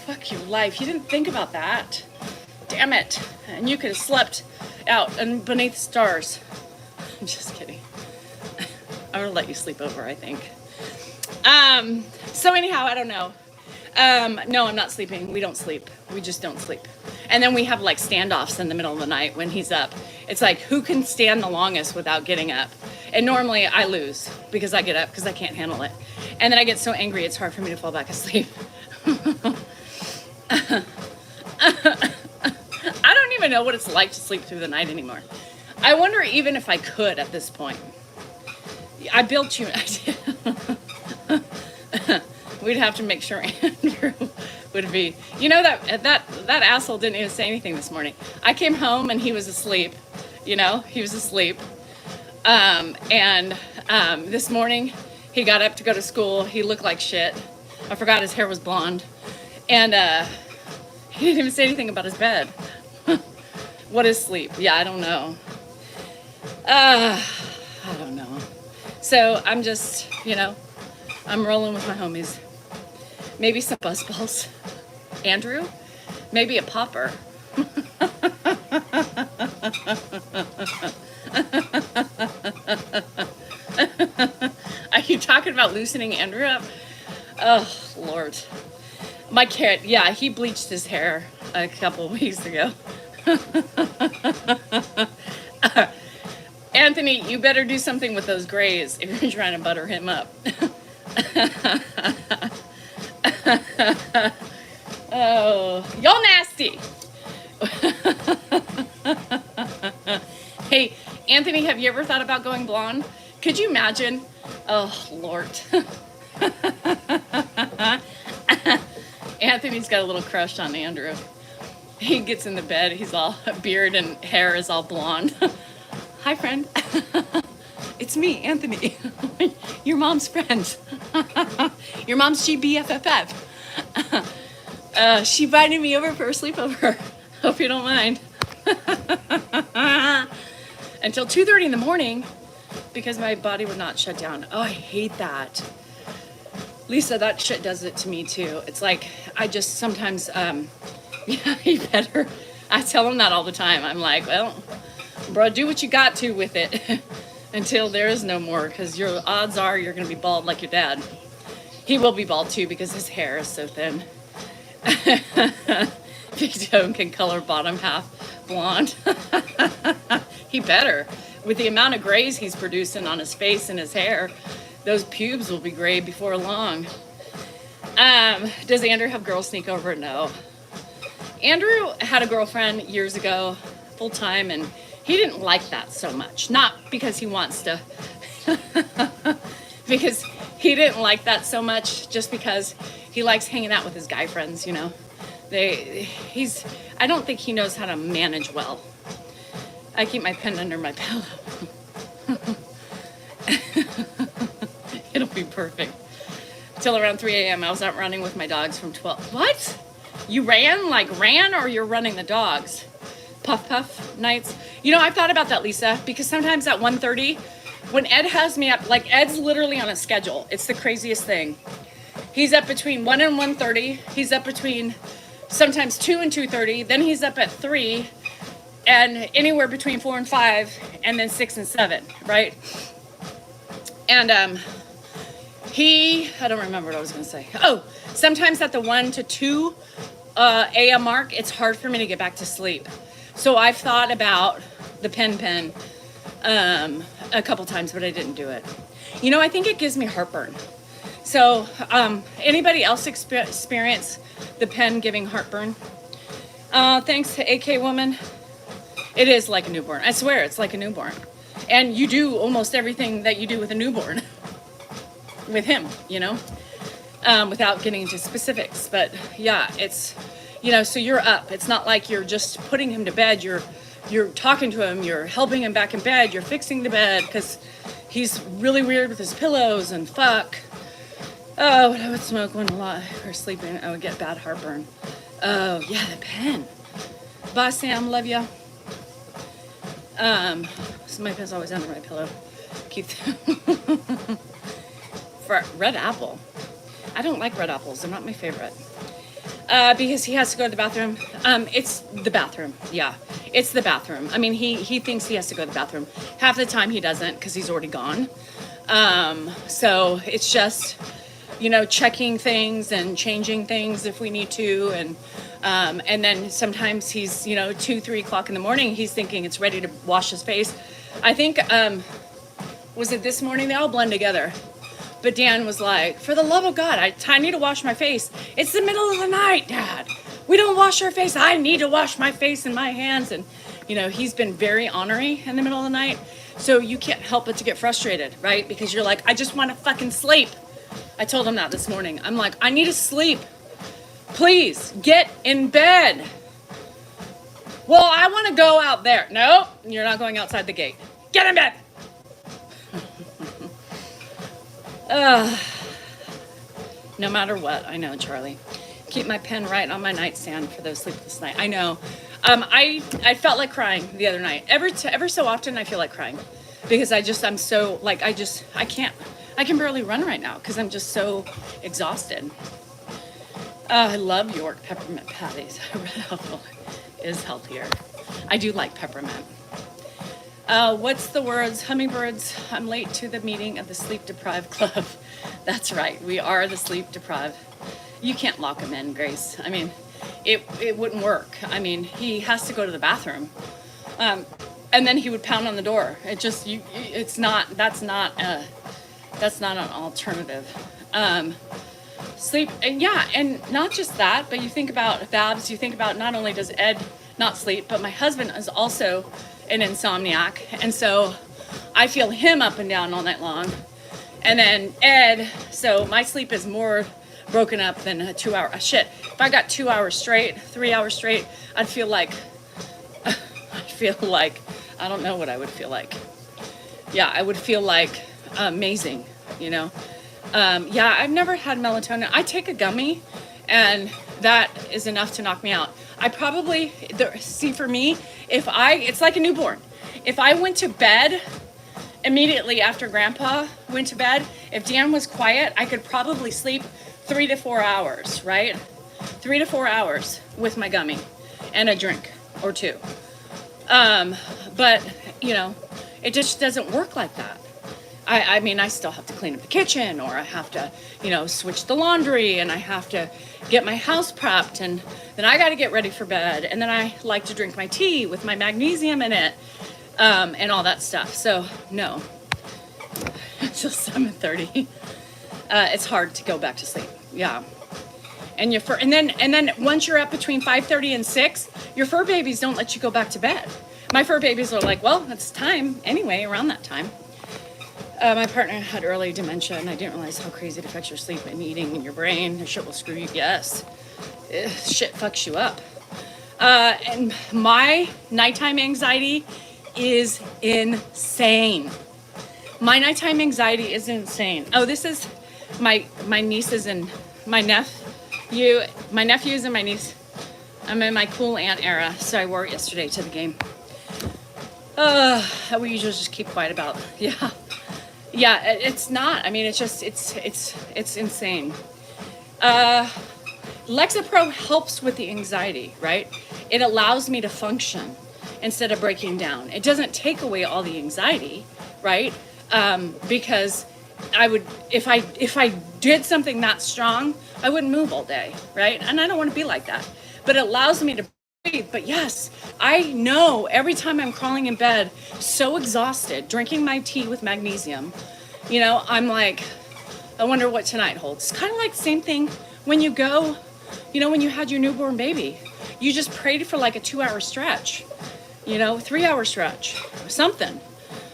Fuck your life. You didn't think about that. Damn it. And you could have slept out and beneath stars. I'm just kidding. I'm gonna let you sleep over, I think. So anyhow, I don't know. No, I'm not sleeping. We don't sleep. We just don't sleep. And then we have like standoffs in the middle of the night when he's up. It's like, who can stand the longest without getting up? And normally I lose because I get up because I can't handle it. And then I get so angry it's hard for me to fall back asleep. I don't even know what it's like to sleep through the night anymore. I wonder even if I could at this point. I built you. We'd have to make sure Andrew would be. You know that asshole didn't even say anything this morning. I came home and he was asleep. You know, he was asleep. This morning he got up to go to school. He looked like shit. I forgot his hair was blonde. And he didn't even say anything about his bed. What is sleep? Yeah, I don't know. I don't know. So I'm just, you know, I'm rolling with my homies. Maybe some buzzballs. Andrew? Maybe a popper. Are you talking about loosening Andrew up? Oh, Lord. My cat, yeah, he bleached his hair a couple weeks ago. Anthony, you better do something with those grays if you're trying to butter him up. Oh, y'all nasty. Hey, Anthony, have you ever thought about going blonde? Could you imagine? Oh, Lord. Anthony's got a little crush on Andrew. He gets in the bed, he's all beard and hair is all blonde. Hi, friend. It's me, Anthony. Your mom's friend. Your mom's GBFFF. She invited me over for a sleepover. Hope you don't mind. Until 2:30 in the morning because my body would not shut down. Oh, I hate that. Lisa, that shit does it to me too. It's like, I just sometimes, yeah, you better. I tell him that all the time. I'm like, well, bro, do what you got to with it until there is no more, because your odds are you're going to be bald like your dad. He will be bald too because his hair is so thin. Big Tone can color bottom half blonde. He better. With the amount of grays he's producing on his face and his hair, those pubes will be gray before long. Does Andrew have girls sneak over? No. Andrew had a girlfriend years ago, full time, and he didn't like that so much. Not because he wants to, because he didn't like that so much, just because he likes hanging out with his guy friends, you know. I don't think he knows how to manage well. I keep my pen under my pillow. It'll be perfect. Till around 3 a.m. I was out running with my dogs from 12. What? You ran? Like ran, or you're running the dogs? Puff puff nights? You know, I've thought about that, Lisa, because sometimes at 1:30, when Ed has me up, like Ed's literally on a schedule. It's the craziest thing. He's up between 1 and 1:30. He's up between sometimes 2 and 2:30. Then he's up at 3, and anywhere between 4 and 5, and then 6 and 7, right? And I don't remember what I was going to say. Oh, sometimes at the 1 to 2 a.m. mark, it's hard for me to get back to sleep. So I've thought about the pen a couple times, but I didn't do it. You know, I think it gives me heartburn. So anybody else experience the pen giving heartburn? Thanks to AK Woman. It is like a newborn. I swear, it's like a newborn. And you do almost everything that you do with a newborn. With him, you know. without getting into specifics. But yeah, it's, you know, so you're up. It's not like you're just putting him to bed. You're talking to him. You're helping him back in bed. You're fixing the bed because he's really weird with his pillows and fuck. Oh, and I would smoke one a lot or sleeping. I would get bad heartburn. Oh, yeah, the pen. Bye, Sam. Love ya. So my pen's always under my pillow. Keep for red apple. I don't like red apples. They're not my favorite. Because he has to go to the bathroom. It's the bathroom. Yeah, it's the bathroom. I mean, he thinks he has to go to the bathroom. Half the time he doesn't because he's already gone. So it's just, you know, checking things and changing things if we need to. And then sometimes he's, you know, 2, 3 o'clock in the morning, he's thinking it's ready to wash his face. I think, was it this morning? They all blend together. But Dan was like, for the love of God, I need to wash my face. It's the middle of the night, Dad. We don't wash our face. I need to wash my face and my hands. And, you know, he's been very ornery in the middle of the night. So you can't help but to get frustrated, right? Because you're like, I just want to fucking sleep. I told him that this morning. I'm like, I need to sleep. Please, get in bed. Well, I want to go out there. No, you're not going outside the gate. Get in bed. No matter what, I know, Charlie. Keep my pen right on my nightstand for those sleepless nights. I know. I felt like crying the other night. Ever so often, I feel like crying because I'm so like I can barely run right now because I'm just so exhausted. I love York peppermint patties. Red apple is healthier. I do like peppermint. What's the words? Hummingbirds. I'm late to the meeting of the Sleep Deprived Club. That's right. We are the Sleep Deprived. You can't lock him in, Grace. I mean, it wouldn't work. I mean, he has to go to the bathroom. And then he would pound on the door. That's not an alternative. Sleep, and yeah, and not just that, but you think about Babs, you think about not only does Ed not sleep, but my husband is also an insomniac, and so I feel him up and down all night long. And then Ed, so my sleep is more broken up than a 2 hour, shit. If I got 2 hours straight, 3 hours straight, I'd feel like, I don't know what I would feel like. Yeah, I would feel like amazing, you know? Yeah, I've never had melatonin. I take a gummy, and that is enough to knock me out. I probably, for me, it's like a newborn. If I went to bed immediately after Grandpa went to bed, if Dan was quiet, I could probably sleep 3 to 4 hours, right? 3 to 4 hours with my gummy and a drink or two. But, you know, it just doesn't work like that. I mean, I still have to clean up the kitchen, or I have to, you know, switch the laundry, and I have to get my house prepped, and then I got to get ready for bed, and then I like to drink my tea with my magnesium in it, and all that stuff. So no, until 7:30, it's hard to go back to sleep. Yeah, and and then once you're up between 5:30 and 6, your fur babies don't let you go back to bed. My fur babies are like, well, it's time anyway, around that time. My partner had early dementia, and I didn't realize how crazy it affects your sleep and eating and your brain. The shit will screw you. Yes. Shit fucks you up. And my nighttime anxiety is insane. My nighttime anxiety is insane. Oh, this is my nieces and my nephews and my niece. I'm in my cool aunt era, so I wore it yesterday to the game. We usually just keep quiet about. Yeah. Yeah, it's not. I mean, it's just, it's insane. Lexapro helps with the anxiety, right? It allows me to function instead of breaking down. It doesn't take away all the anxiety, right? Because I would, if I did something that strong, I wouldn't move all day, right? And I don't want to be like that. But it allows me to breathe. But yes, I know every time I'm crawling in bed, so exhausted, drinking my tea with magnesium, you know, I'm like, I wonder what tonight holds. It's kind of like the same thing when you go, you know, when you had your newborn baby, you just prayed for like a 2-hour stretch, you know, 3-hour stretch, something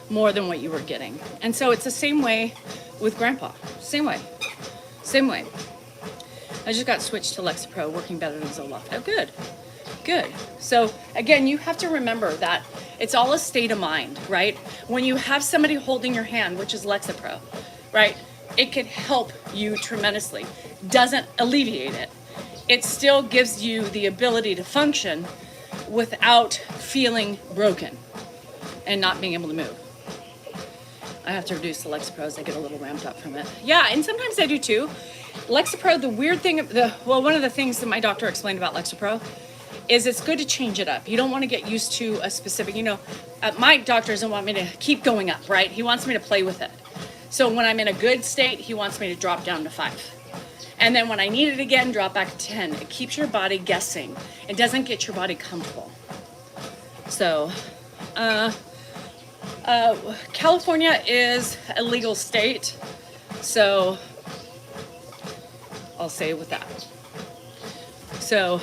more than what you were getting. And so it's the same way with Grandpa. Same way. I just got switched to Lexapro, working better than Zoloft. Oh, good. Good. So again, you have to remember that it's all a state of mind, right? When you have somebody holding your hand, which is Lexapro, right? It could help you tremendously. Doesn't alleviate it. It still gives you the ability to function without feeling broken and not being able to move. I have to reduce the Lexapro as I get a little ramped up from it. Yeah, and sometimes I do too. Lexapro, the weird thing, one of the things that my doctor explained about Lexapro is it's good to change it up. You don't want to get used to a specific, my doctor doesn't want me to keep going up, right? He wants me to play with it. So when I'm in a good state, he wants me to drop down to 5. And then when I need it again, drop back to 10. It keeps your body guessing. It doesn't get your body comfortable. So, California is a legal state. So, I'll say with that. So,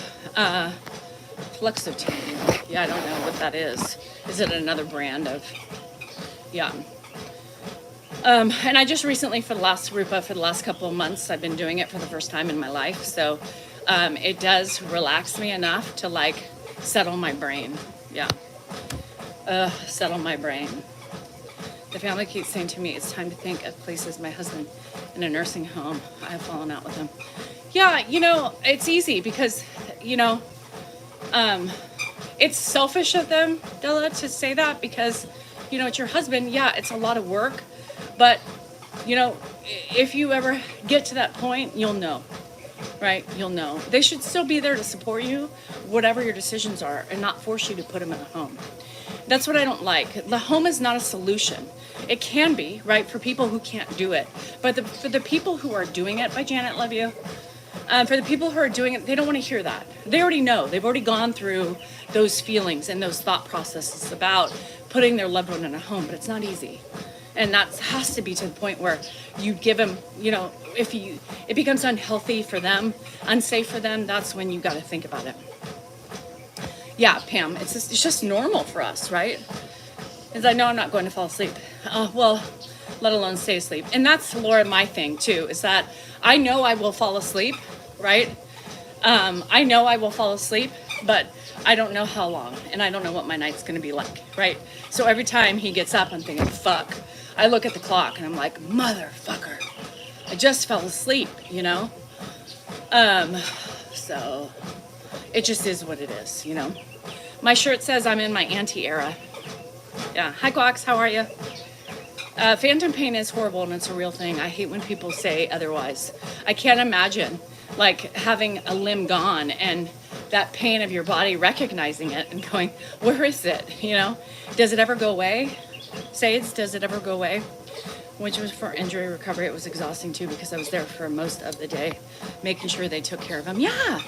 Flexotine. Yeah, I don't know what that is. Is it another brand of, yeah. And I just recently, for the last couple of months, I've been doing it for the first time in my life. So it does relax me enough to like settle my brain. Yeah. Settle my brain. The family keeps saying to me, it's time to think of places my husband in a nursing home. I have fallen out with him. Yeah, it's easy because, it's selfish of them, Della, to say that because, it's your husband. Yeah, it's a lot of work. But, if you ever get to that point, you'll know, right? You'll know. They should still be there to support you, whatever your decisions are, and not force you to put them in a home. That's what I don't like. The home is not a solution. It can be, right, for people who can't do it. But for the people who are doing it, by Janet, love you. For the people who are doing it, they don't want to hear that. They already know. They've already gone through those feelings and those thought processes about putting their loved one in a home, but it's not easy. And that has to be to the point where you give them, if it becomes unhealthy for them, unsafe for them, that's when you got to think about it. Yeah, Pam, it's just normal for us, right? Because I know I'm not going to fall asleep. Let alone stay asleep. And that's, Laura, my thing too, is that I know I will fall asleep, right? I know I will fall asleep, but I don't know how long, and I don't know what my night's going to be like, right? So every time he gets up, I'm thinking, fuck. I look at the clock, and I'm like, motherfucker. I just fell asleep, So it just is what it is, My shirt says I'm in my auntie era. Yeah. Hi, Quax. How are you? Phantom pain is horrible, and it's a real thing. I hate when people say otherwise. I can't imagine, like, having a limb gone and that pain of your body recognizing it and going, where is it? Does it ever go away? Sades, does it ever go away? Which was for injury recovery. It was exhausting too because I was there for most of the day, making sure they took care of him. Yeah.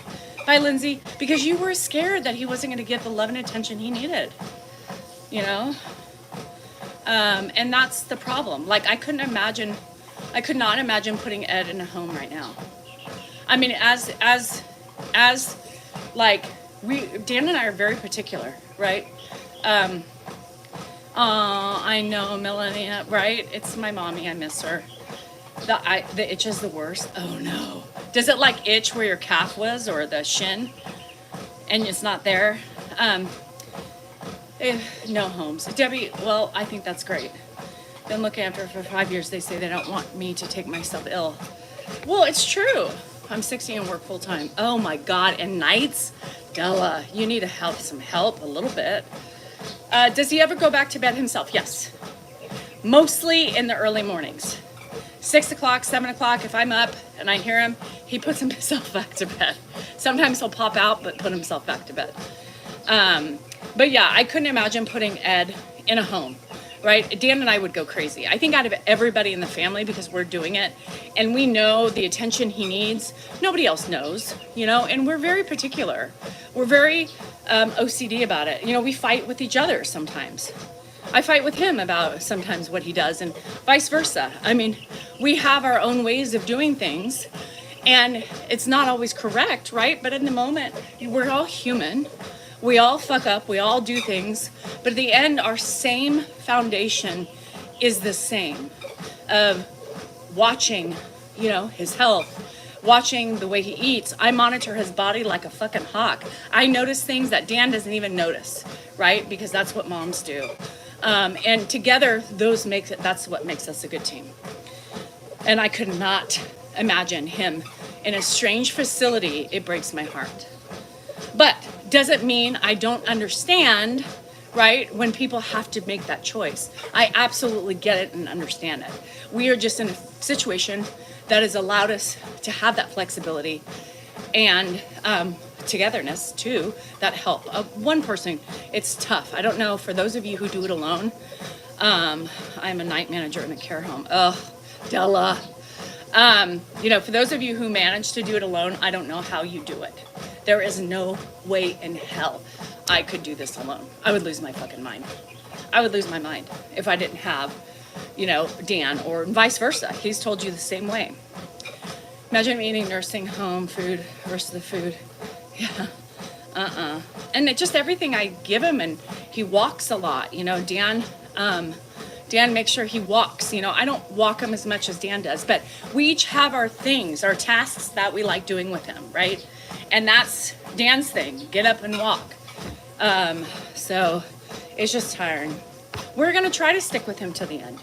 Bye, Lindsay. Because you were scared that he wasn't going to get the love and attention he needed. And that's the problem. Like, I could not imagine putting Ed in a home right now. I mean, Dan and I are very particular, right? I know, Melania, right? It's my mommy. I miss her. The itch is the worst. Oh no. Does it like itch where your calf was or the shin and it's not there? No homes. Debbie, well, I think that's great. Been looking after her for 5 years. They say they don't want me to take myself ill. Well, it's true. I'm 60 and work full time. Oh my God. And nights? Della, you need some help a little bit. Does he ever go back to bed himself? Yes. Mostly in the early mornings. 6 o'clock, 7 o'clock, if I'm up and I hear him, he puts himself back to bed. Sometimes he'll pop out, but put himself back to bed. But yeah, I couldn't imagine putting Ed in a home, right? Dan and I would go crazy. I think out of everybody in the family, because we're doing it, and we know the attention he needs, nobody else knows, and we're very particular. We're very OCD about it. We fight with each other sometimes. I fight with him about sometimes what he does and vice versa. I mean, we have our own ways of doing things, and it's not always correct, right? But in the moment, we're all human. We all fuck up, we all do things, but at the end, our same foundation is the same of watching, his health, watching the way he eats. I monitor his body like a fucking hawk. I notice things that Dan doesn't even notice, right? Because that's what moms do. And together, that's what makes us a good team. And I could not imagine him in a strange facility. It breaks my heart. But doesn't mean I don't understand, right, when people have to make that choice. I absolutely get it and understand it. We are just in a situation that has allowed us to have that flexibility and togetherness too, that help. One person, it's tough. I don't know, for those of you who do it alone, I'm a night manager in a care home. Oh, Della. For those of you who manage to do it alone, I don't know how you do it. There is no way in hell I could do this alone. I would lose my fucking mind. I would lose my mind if I didn't have, Dan, or vice versa. He's told you the same way. Imagine me eating nursing home food versus the food. Yeah. And just everything I give him, and he walks a lot. Dan makes sure he walks. I don't walk him as much as Dan does, but we each have our things, our tasks that we like doing with him, right? And that's Dan's thing, get up and walk. So it's just tiring. We're going to try to stick with him to the end,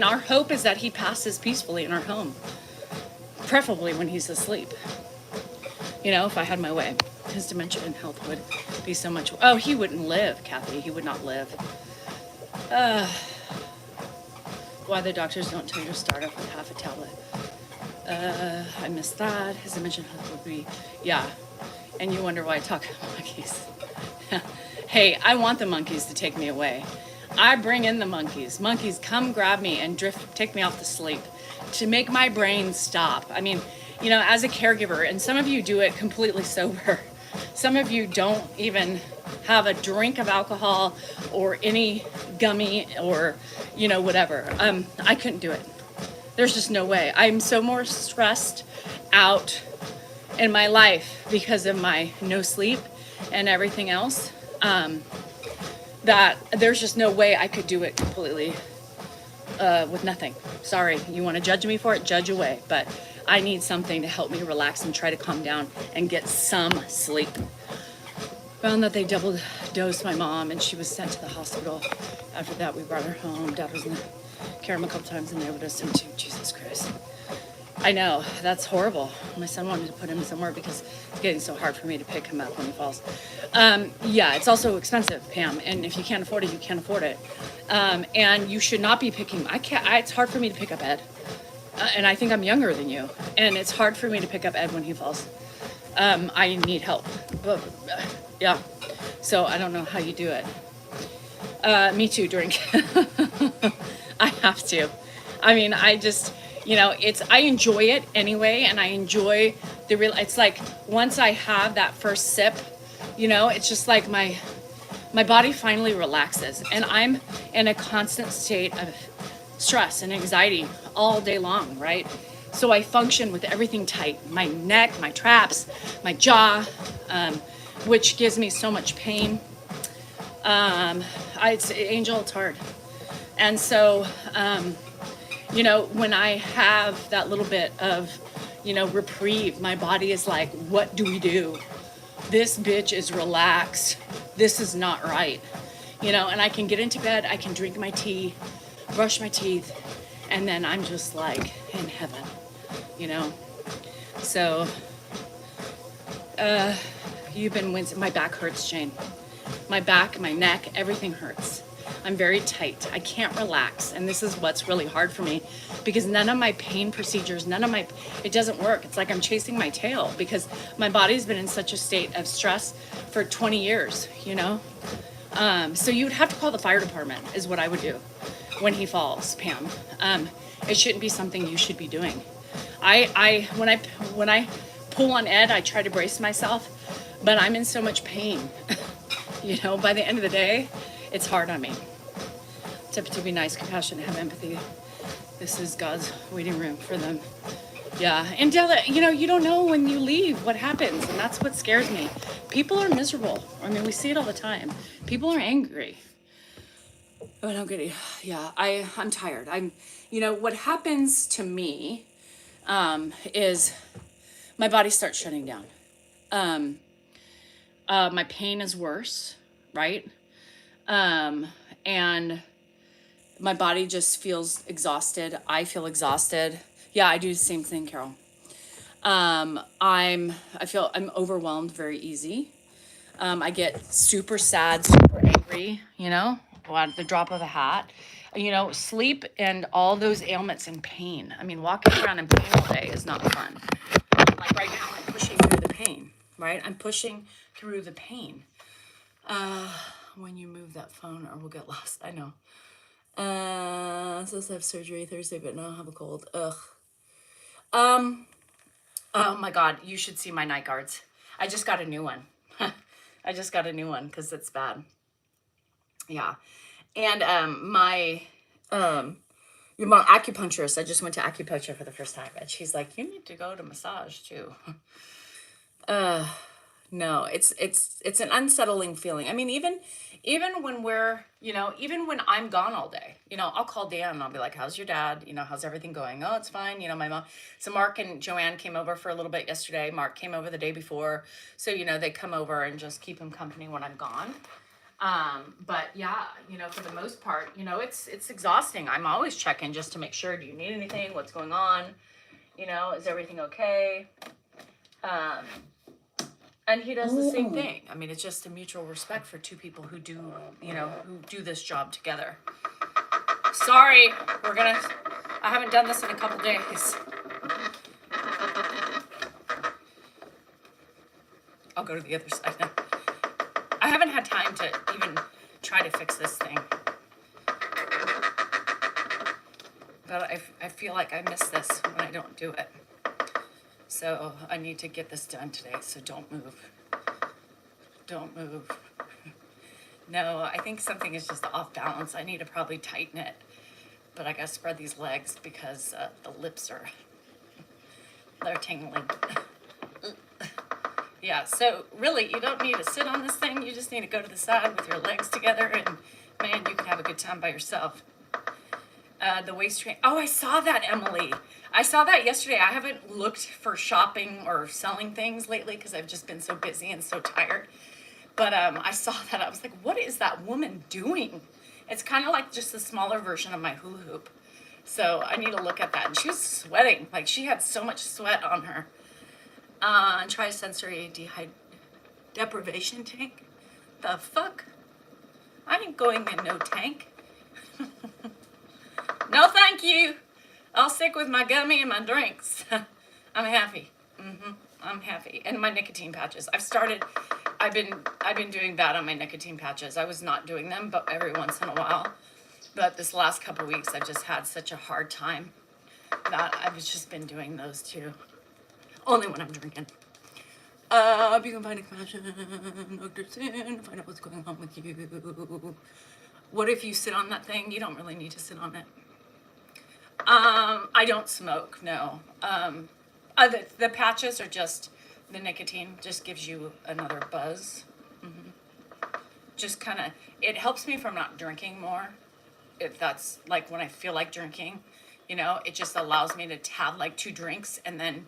our hope is that he passes peacefully in our home, preferably when he's asleep. If I had my way, his dementia and health would be so much. Oh, he wouldn't live, Kathy. He would not live. Why the doctors don't tell you to start off with half a tablet. I missed that. His dementia health would be, yeah. And you wonder why I talk about monkeys. Hey, I want the monkeys to take me away. I bring in the monkeys. Monkeys, come grab me and take me off to sleep, to make my brain stop. As a caregiver, and some of you do it completely sober. Some of you don't even have a drink of alcohol or any gummy or, whatever. I couldn't do it. There's just no way. I'm so more stressed out in my life because of my no sleep and everything else, that there's just no way I could do it completely with nothing. Sorry, you want to judge me for it? Judge away. But I need something to help me relax and try to calm down and get some sleep. Found that they double dosed my mom and she was sent to the hospital. After that, we brought her home. Dad was in the care room a couple times and they overdosed him too. Jesus Christ. I know, that's horrible. My son wanted to put him somewhere because it's getting so hard for me to pick him up when he falls. Yeah, it's also expensive, Pam, and if you can't afford it, you can't afford it. And you should not be picking. It's hard for me to pick up Ed, and I think I'm younger than you, and it's hard for me to pick up Ed when he falls. I need help, but yeah. So I don't know how you do it. Me too. Drink. I have to. I just. I enjoy it anyway, and I enjoy it's like once I have that first sip, it's just like my body finally relaxes, and I'm in a constant state of stress and anxiety all day long, right? So I function with everything tight, my neck, my traps, my jaw, which gives me so much pain. It's hard. And so, when I have that little bit of, reprieve, my body is like, what do we do? This bitch is relaxed. This is not right. And I can get into bed, I can drink my tea, brush my teeth, and then I'm just like in heaven, So, you've been wincing. My back hurts, Jane. My back, my neck, everything hurts. I'm very tight. I can't relax. And this is what's really hard for me because none of my pain procedures, it doesn't work. It's like I'm chasing my tail because my body's been in such a state of stress for 20 years, So you would have to call the fire department is what I would do when he falls, Pam. It shouldn't be something you should be doing. When I pull on Ed, I try to brace myself, but I'm in so much pain. By the end of the day, it's hard on me. To be nice, compassionate, have empathy. This is God's waiting room for them. Yeah, and Della, you don't know when you leave what happens, and that's what scares me. People are miserable. We see it all the time. People are angry. Oh, no, goody. Yeah, I'm tired. What happens to me, is my body starts shutting down. My pain is worse, right? And my body just feels exhausted. I feel exhausted. Yeah, I do the same thing, Carol. I'm overwhelmed very easy. I get super sad, super angry, at the drop of a hat. Sleep and all those ailments and pain. I mean, walking around in pain all day is not fun. Like right now, I'm pushing through the pain, right? I'm pushing through the pain. When you move that phone or we'll get lost, I know. Supposed to have surgery Thursday, but now I have a cold. Ugh. Oh my God, you should see my night guards. I just got a new one. I just got a new one because it's bad. Yeah. And my acupuncturist, I just went to acupuncture for the first time, and she's like, you need to go to massage too. No, it's an unsettling feeling. I mean, even when we're, even when I'm gone all day, I'll call Dan and I'll be like, how's your dad? How's everything going? Oh, it's fine. My mom. So Mark and Joanne came over for a little bit yesterday. Mark came over the day before. So, they come over and just keep him company when I'm gone. But yeah, for the most part, it's exhausting. I'm always checking just to make sure, do you need anything? What's going on? Is everything okay? And he does the same thing. I mean, it's just a mutual respect for two people who do, who do this job together. Sorry, I haven't done this in a couple days. I'll go to the other side now. I haven't had time to even try to fix this thing. But I feel like I miss this when I don't do it. So I need to get this done today, so don't move. Don't move. No, I think something is just off balance. I need to probably tighten it. But I gotta spread these legs because the lips they're tingling. Yeah, so really, you don't need to sit on this thing. You just need to go to the side with your legs together, and man, you can have a good time by yourself. The waist train. Oh, I saw that, Emily. I saw that yesterday. I haven't looked for shopping or selling things lately because I've just been so busy and so tired. But I saw that. I was like, what is that woman doing? It's kind of like just a smaller version of my hula hoop. So I need to look at that. And she was sweating. Like, she had so much sweat on her. Trisensory deprivation tank. The fuck? I ain't going in no tank. No, thank you. I'll stick with my gummy and my drinks. I'm happy. I'm happy. And my nicotine patches. I've been doing bad on my nicotine patches. I was not doing them, but every once in a while. But this last couple of weeks, I've just had such a hard time that I've just been doing those too. Only when I'm drinking. You can find a compassion, find out what's going on with you. What if you sit on that thing? You don't really need to sit on it. I don't smoke, no. The patches are just, the nicotine just gives you another buzz. Just kind of, it helps me from not drinking more. If that's like when I feel like drinking, it just allows me to have like 2 drinks and then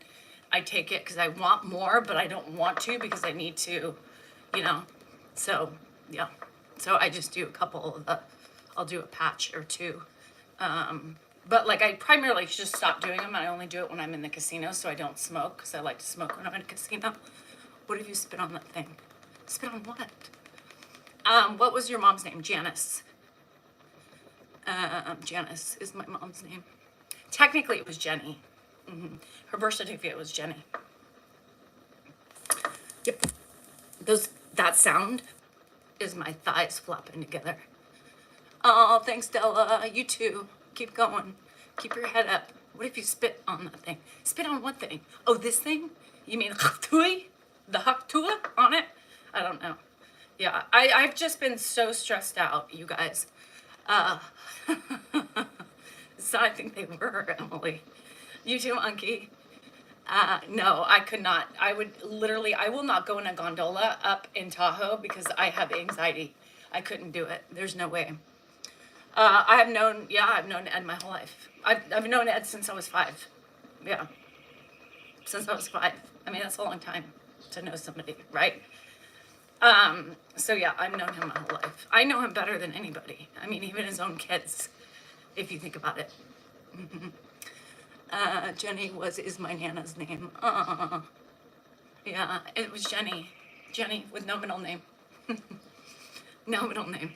I take it because I want more, but I don't want to because I need to, so yeah. So I just do a couple of I'll do a patch or 2. But like I primarily just stop doing them. I only do it when I'm in the casino, so I don't smoke because I like to smoke when I'm in a casino. What if you spit on that thing? Spit on what? What was your mom's name? Janice. Janice is my mom's name. Technically, it was Jenny. Her birth certificate was Jenny. Yep. That sound is my thighs flopping together. Oh, thanks, Della. You too. Keep going. Keep your head up. What if you spit on that thing? Spit on what thing? Oh, this thing? You mean the haktua on it? I don't know. Yeah, I've just been so stressed out, you guys. So I think they were, Emily. You too, Monkey. No, I could not. I will not go in a gondola up in Tahoe because I have anxiety. I couldn't do it. There's no way. I've known Ed my whole life. I've known Ed since I was 5. Yeah. since I was 5. I mean, that's a long time to know somebody, right? So yeah, I've known him my whole life. I know him better than anybody. I mean, even his own kids, if you think about it. Jenny is my Nana's name. Yeah, it was Jenny. Jenny with no middle name. No middle name.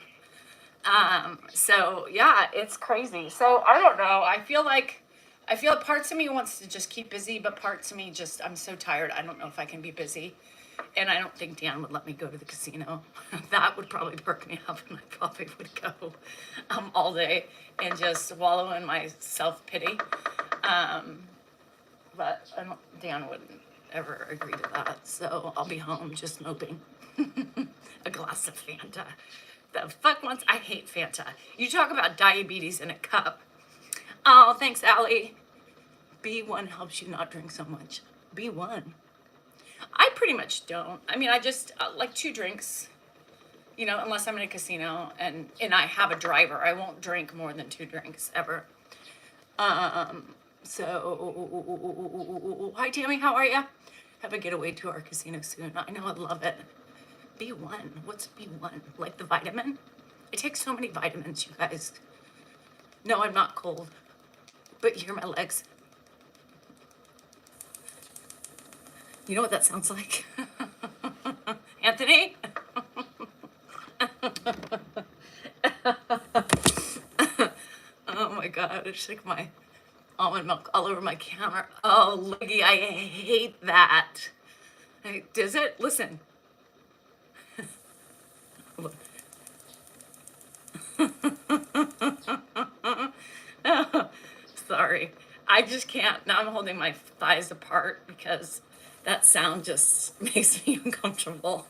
So yeah, it's crazy. So I don't know. I feel parts of me wants to just keep busy, but parts of me just, I'm so tired. I don't know if I can be busy. And I don't think Dan would let me go to the casino. That would probably perk me up, and I probably would go all day and just wallow in my self-pity. But Dan wouldn't ever agree to that. So I'll be home just moping. A glass of Fanta. The fuck wants, I hate Fanta. You talk about diabetes in a cup. Oh, thanks, Allie. B1 helps you not drink so much. B1. I pretty much don't. I mean, I just like 2 drinks, you know, unless I'm in a casino and I have a driver. I won't drink more than 2 drinks ever. So, hi, Tammy, how are you? Have a getaway to our casino soon. I know, I'd love it. B1, what's B1? Like the vitamin? I take so many vitamins, you guys. No, I'm not cold, but you hear my legs. You know what that sounds like? Anthony? Oh my God, I just like my almond milk all over my counter. Oh, Liggy, I hate that. Does it? Listen. Sorry. I just can't. Now I'm holding my thighs apart because that sound just makes me uncomfortable.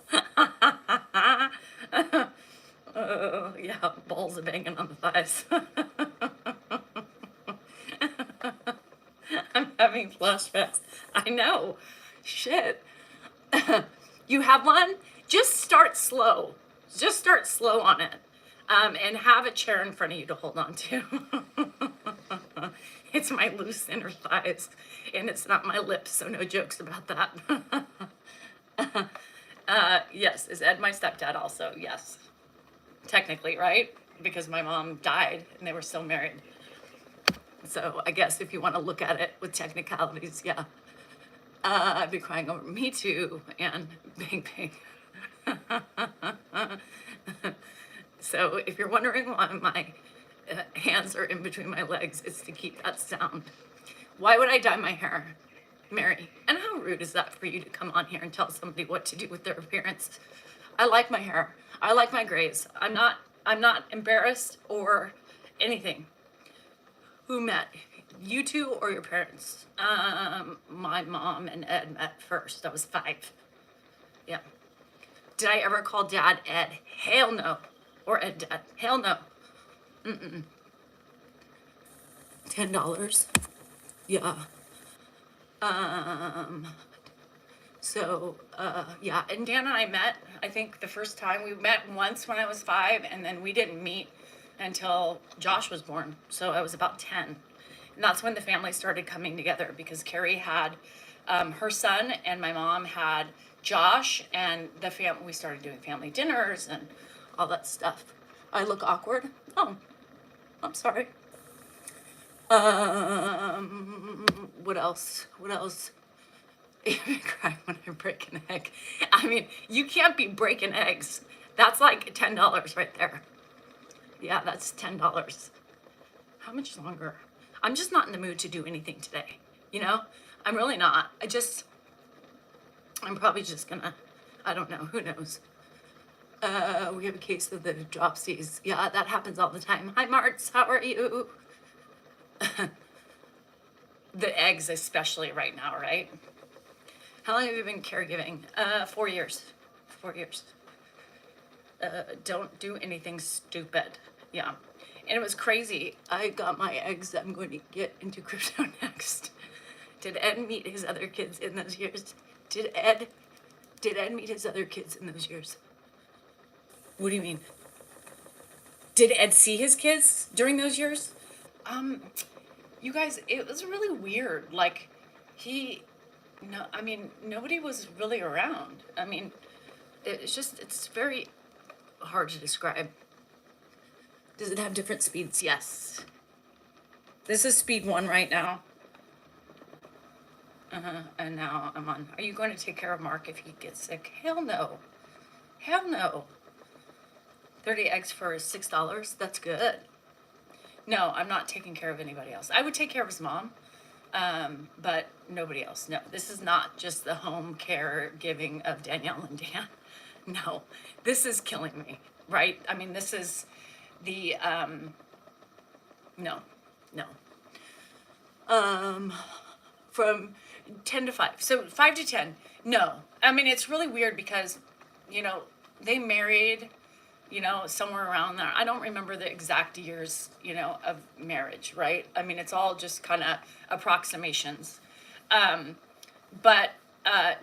Yeah, balls are banging on the thighs. I'm having flashbacks. I know. Shit. You have one? Just start slow. Just start slow on it. And have a chair in front of you to hold on to. It's my loose inner thighs, and it's not my lips, so no jokes about that. Yes, is Ed my stepdad also? Yes. Technically, right? Because my mom died, and they were still married. So I guess if you want to look at it with technicalities, yeah. I'd be crying over Me Too and Bang Bang. So if you're wondering why my hands are in between my legs, it's to keep that sound. Why would I dye my hair, Mary? And how rude is that for you to come on here and tell somebody what to do with their appearance? I like my hair. I like my grays. I'm not embarrassed or anything. Who met? You two or your parents? My mom and Ed met first. I was 5. Yeah. Did I ever call Dad Ed? Hell no. Or Ed Dad? Hell no. $10. Yeah. Yeah, and Dan and I met, I think the first time we met once when I was 5, and then we didn't meet until Josh was born. So I was about 10. And that's when the family started coming together because Carrie had her son and my mom had Josh, and we started doing family dinners and all that stuff. I look awkward? Oh, I'm sorry. What else? I cry when I break an egg. I mean, you can't be breaking eggs. That's like $10 right there. Yeah, that's $10. How much longer? I'm just not in the mood to do anything today. You know, I'm really not. I'm probably just gonna, I don't know, who knows? We have a case of the dropsies. Yeah, that happens all the time. Hi, Martz, how are you? The eggs especially right now, right? How long have you been caregiving? 4 years. 4 years. Don't do anything stupid. Yeah. And it was crazy. I got my eggs. I'm going to get into crypto next. Did Ed meet his other kids in those years? Did Ed meet his other kids in those years? What do you mean? Did Ed see his kids during those years? You guys, it was really weird. Like, no, I mean, nobody was really around. I mean, it's very hard to describe. Does it have different speeds? Yes. This is speed 1 right now. And now I'm on. Are you going to take care of Mark if he gets sick? Hell no. Hell no. 30 eggs for $6. That's good. No, I'm not taking care of anybody else. I would take care of his mom, but nobody else. No, this is not just the home care giving of Danielle and Dan. No, this is killing me, right? I mean, this is the, no, no. From 10 to 5. So 5 to 10, no. I mean, it's really weird because, you know, they married, you know, somewhere around there. I don't remember the exact years, you know, of marriage, right? I mean, it's all just kind of approximations. But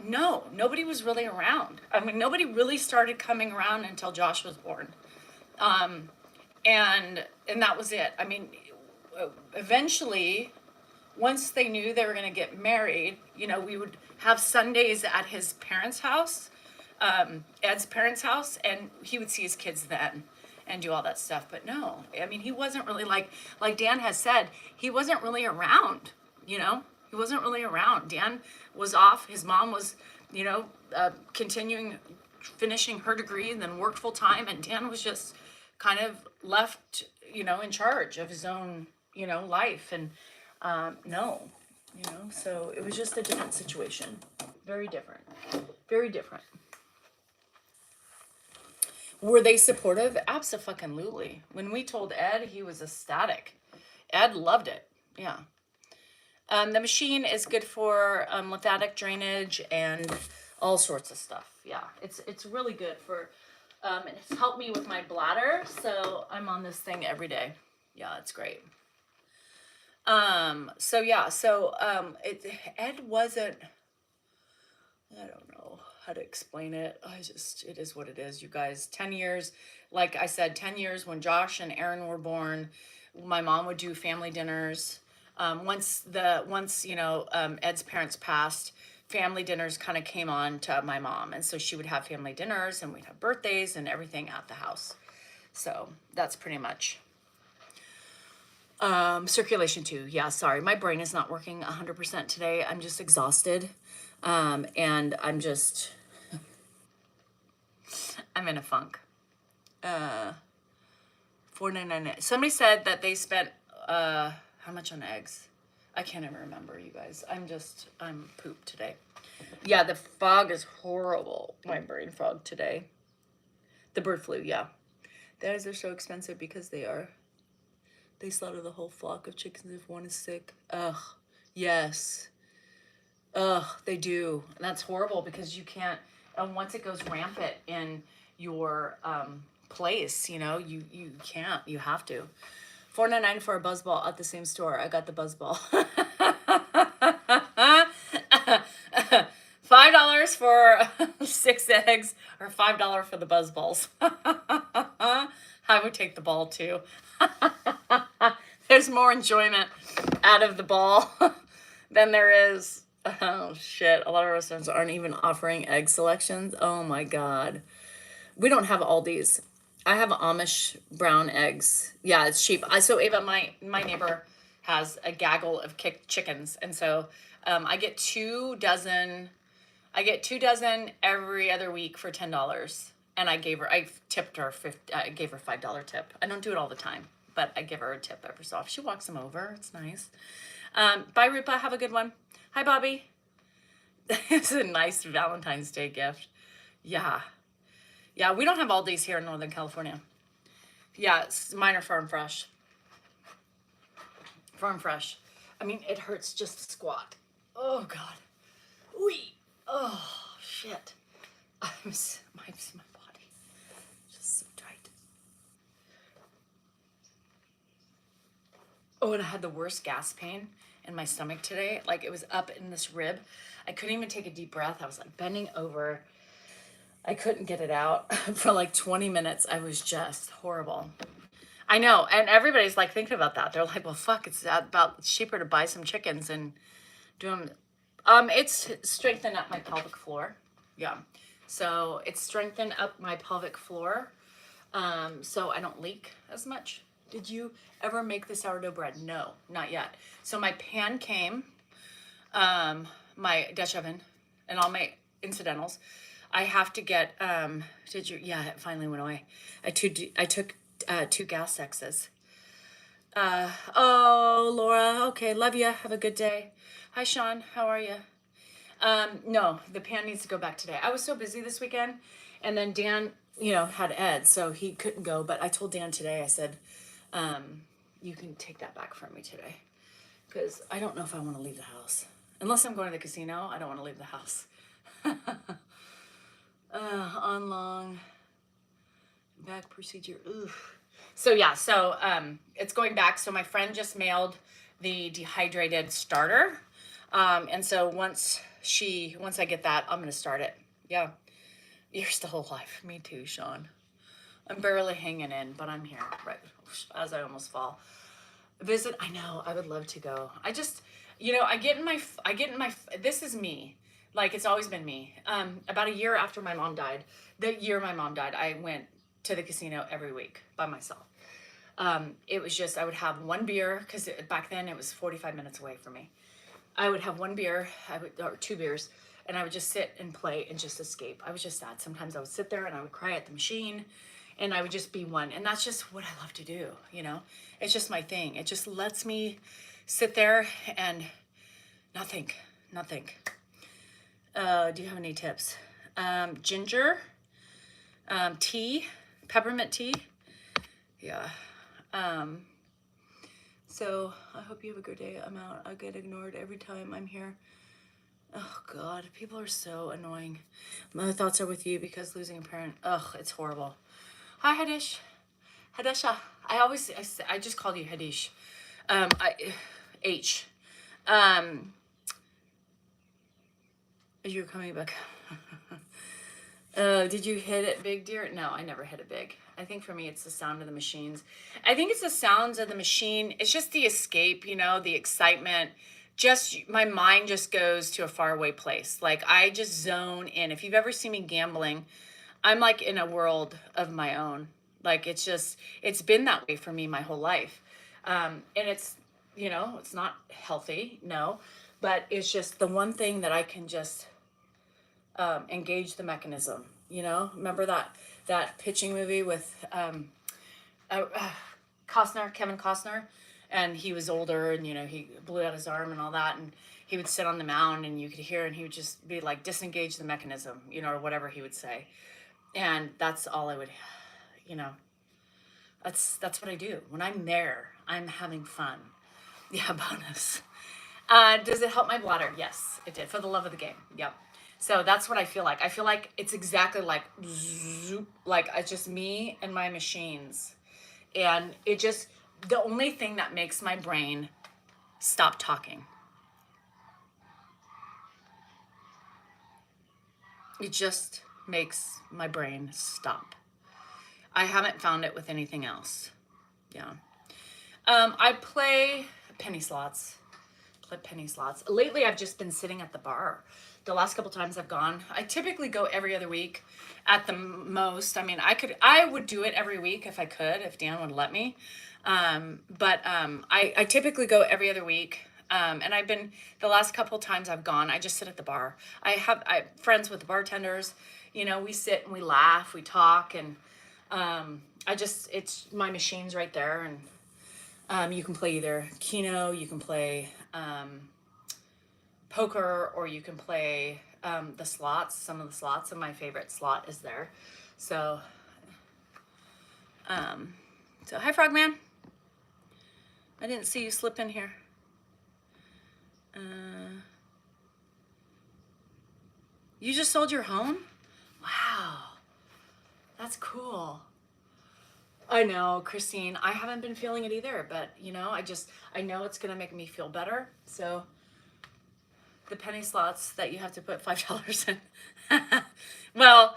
no, nobody was really around. I mean, nobody really started coming around until Josh was born. And that was it. I mean, eventually, once they knew they were going to get married, you know, we would have Sundays at his parents' house, Ed's parents' house, and he would see his kids then and do all that stuff. But no, I mean, he wasn't really like Dan has said, he wasn't really around, you know, he wasn't really around. Dan was off. His mom was, you know, finishing her degree and then worked full time. And Dan was just kind of left, you know, in charge of his own, you know, life. And no, you know, so it was just a different situation. Very different. Very different. Were they supportive? Abso-fucking-lutely. When we told Ed, he was ecstatic. Ed loved it. Yeah. The machine is good for lymphatic drainage and all sorts of stuff. Yeah, it's really good for, it's helped me with my bladder, so I'm on this thing every day. Yeah, it's great. So yeah, so Ed wasn't, I don't know how to explain it. It is what it is, you guys. 10 years, like I said, 10 years when Josh and Aaron were born, my mom would do family dinners. Once you know, Ed's parents passed, family dinners kind of came on to my mom. And so she would have family dinners and we'd have birthdays and everything at the house. So that's pretty much. Circulation 2. Yeah, sorry. My brain is not working 100% today. I'm just exhausted. And I'm in a funk. $4.99. Somebody said that they spent, how much on eggs? I can't even remember, you guys. I'm pooped today. Yeah, the fog is horrible. My brain fog today. The bird flu, yeah. The eggs are so expensive because they slaughter the whole flock of chickens if one is sick. Ugh, yes. Ugh, they do. And that's horrible because you can't, and once it goes rampant in your place, you know, you can't, you have to. $4.99 for a buzzball at the same store. I got the buzzball. $5 for 6 eggs or $5 for the buzzballs. I would take the ball too. There's more enjoyment out of the ball than there is. Oh shit, a lot of restaurants aren't even offering egg selections. Oh my god. We don't have Aldi's. I have Amish brown eggs. Yeah, it's cheap. So Ava, my neighbor has a gaggle of chickens, and so I get 2 dozen. I get 2 dozen every other week for $10, and I gave her I gave her $5 tip. I don't do it all the time, but I give her a tip every so often. She walks them over. It's nice. Bye, Rupa. Have a good one. Hi, Bobby. It's a nice Valentine's Day gift. Yeah. Yeah, we don't have Aldi's here in Northern California. Yeah, mine are farm fresh. Farm fresh. I mean, it hurts just to squat. Oh, God. Wee. Oh, shit. My body. Just so tight. Oh, and I had the worst gas pain in my stomach today. Like, it was up in this rib. I couldn't even take a deep breath. I was like bending over. I couldn't get it out for like 20 minutes. I was just horrible. I know. And everybody's like thinking about that. They're like, well, fuck, it's cheaper to buy some chickens and do them It's strengthened up my pelvic floor. Yeah. So it's strengthened up my pelvic floor. So I don't leak as much. Did you ever make the sourdough bread? No, not yet. So my pan came, my Dutch oven, and all my incidentals. I have to get, did you, yeah, it finally went away. I took 2 gas X's. Oh, Laura, okay, love you. Have a good day. Hi, Sean, how are you? No, the pan needs to go back today. I was so busy this weekend, and then Dan, had Ed, so he couldn't go. But I told Dan today, I said, you can take that back from me today, because I don't know if I want to leave the house. Unless I'm going to the casino, I don't want to leave the house. On long back procedure. Oof. So yeah, it's going back. So my friend just mailed the dehydrated starter. And so once I get that, I'm gonna start it. Yeah. You're still alive. Me too, Sean. I'm barely hanging in, but I'm here, right as I almost fall. Visit, I know, I would love to go. I just, I get in my, this is me. Like, it's always been me. About a year after my mom died, I went to the casino every week by myself. It was just, I would have one beer, because back then it was 45 minutes away from me. I would have one beer, or 2 beers, and I would just sit and play and just escape. I was just sad. Sometimes I would sit there and I would cry at the machine, and I would just be one. And that's just what I love to do, It's just my thing. It just lets me sit there and not think. Do you have any tips? Ginger, tea, peppermint tea. Yeah. So I hope you have a good day. I'm out. I get ignored every time I'm here. Oh God, people are so annoying. My thoughts are with you because losing a parent. Ugh, it's horrible. Hi, Hadish. Hadesha. I just called you Hadish. H. You're coming back. Did you hit it big, dear? No, I never hit it big. I think for me, it's the sound of the machines. I think it's the sounds of the machine. It's just the escape, the excitement. Just my mind just goes to a faraway place. Like, I just zone in. If you've ever seen me gambling, I'm like in a world of my own. Like, it's been that way for me my whole life. And it's, it's not healthy, no, but it's just the one thing that I can just engage the mechanism. Remember that pitching movie with Kevin Costner, and he was older, and he blew out his arm and all that, and he would sit on the mound, and you could hear, and he would just be like, disengage the mechanism, or whatever he would say, and that's all I would, that's what I do when I'm there. I'm having fun. Yeah, bonus. Does it help my bladder? Yes, it did, for the love of the game. Yep. So that's what I feel like. I feel like it's exactly like zoop, like it's just me and my machines. And the only thing that makes my brain stop talking. It just makes my brain stop. I haven't found it with anything else. Yeah. I play penny slots. Lately, I've just been sitting at the bar. The last couple times I've gone, I typically go every other week at the most. I mean, I would do it every week if I could, if Dan would let me. But I typically go every other week. And the last couple times I've gone, I just sit at the bar. I friends with the bartenders, we sit and we laugh, we talk, and it's my machine's right there. And you can play either Keno, you can play poker, or you can play the slots, some of the slots, and my favorite slot is there. So hi, Frogman. I didn't see you slip in here. You just sold your home? Wow. That's cool. I know, Christine. I haven't been feeling it either, but I know it's gonna make me feel better. So the penny slots that you have to put $5 in. Well,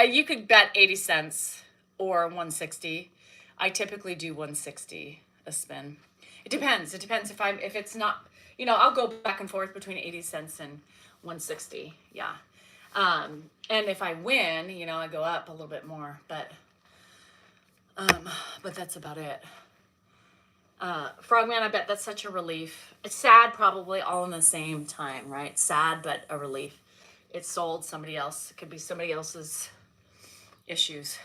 you could bet 80 cents or 160. I typically do 160 a spin. It depends. If it's not, I'll go back and forth between 80 cents and 160. Yeah. And if I win, I go up a little bit more, but that's about it. Frogman, I bet that's such a relief. It's sad, probably all in the same time, right? Sad, but a relief. It's sold somebody else. It could be somebody else's issues.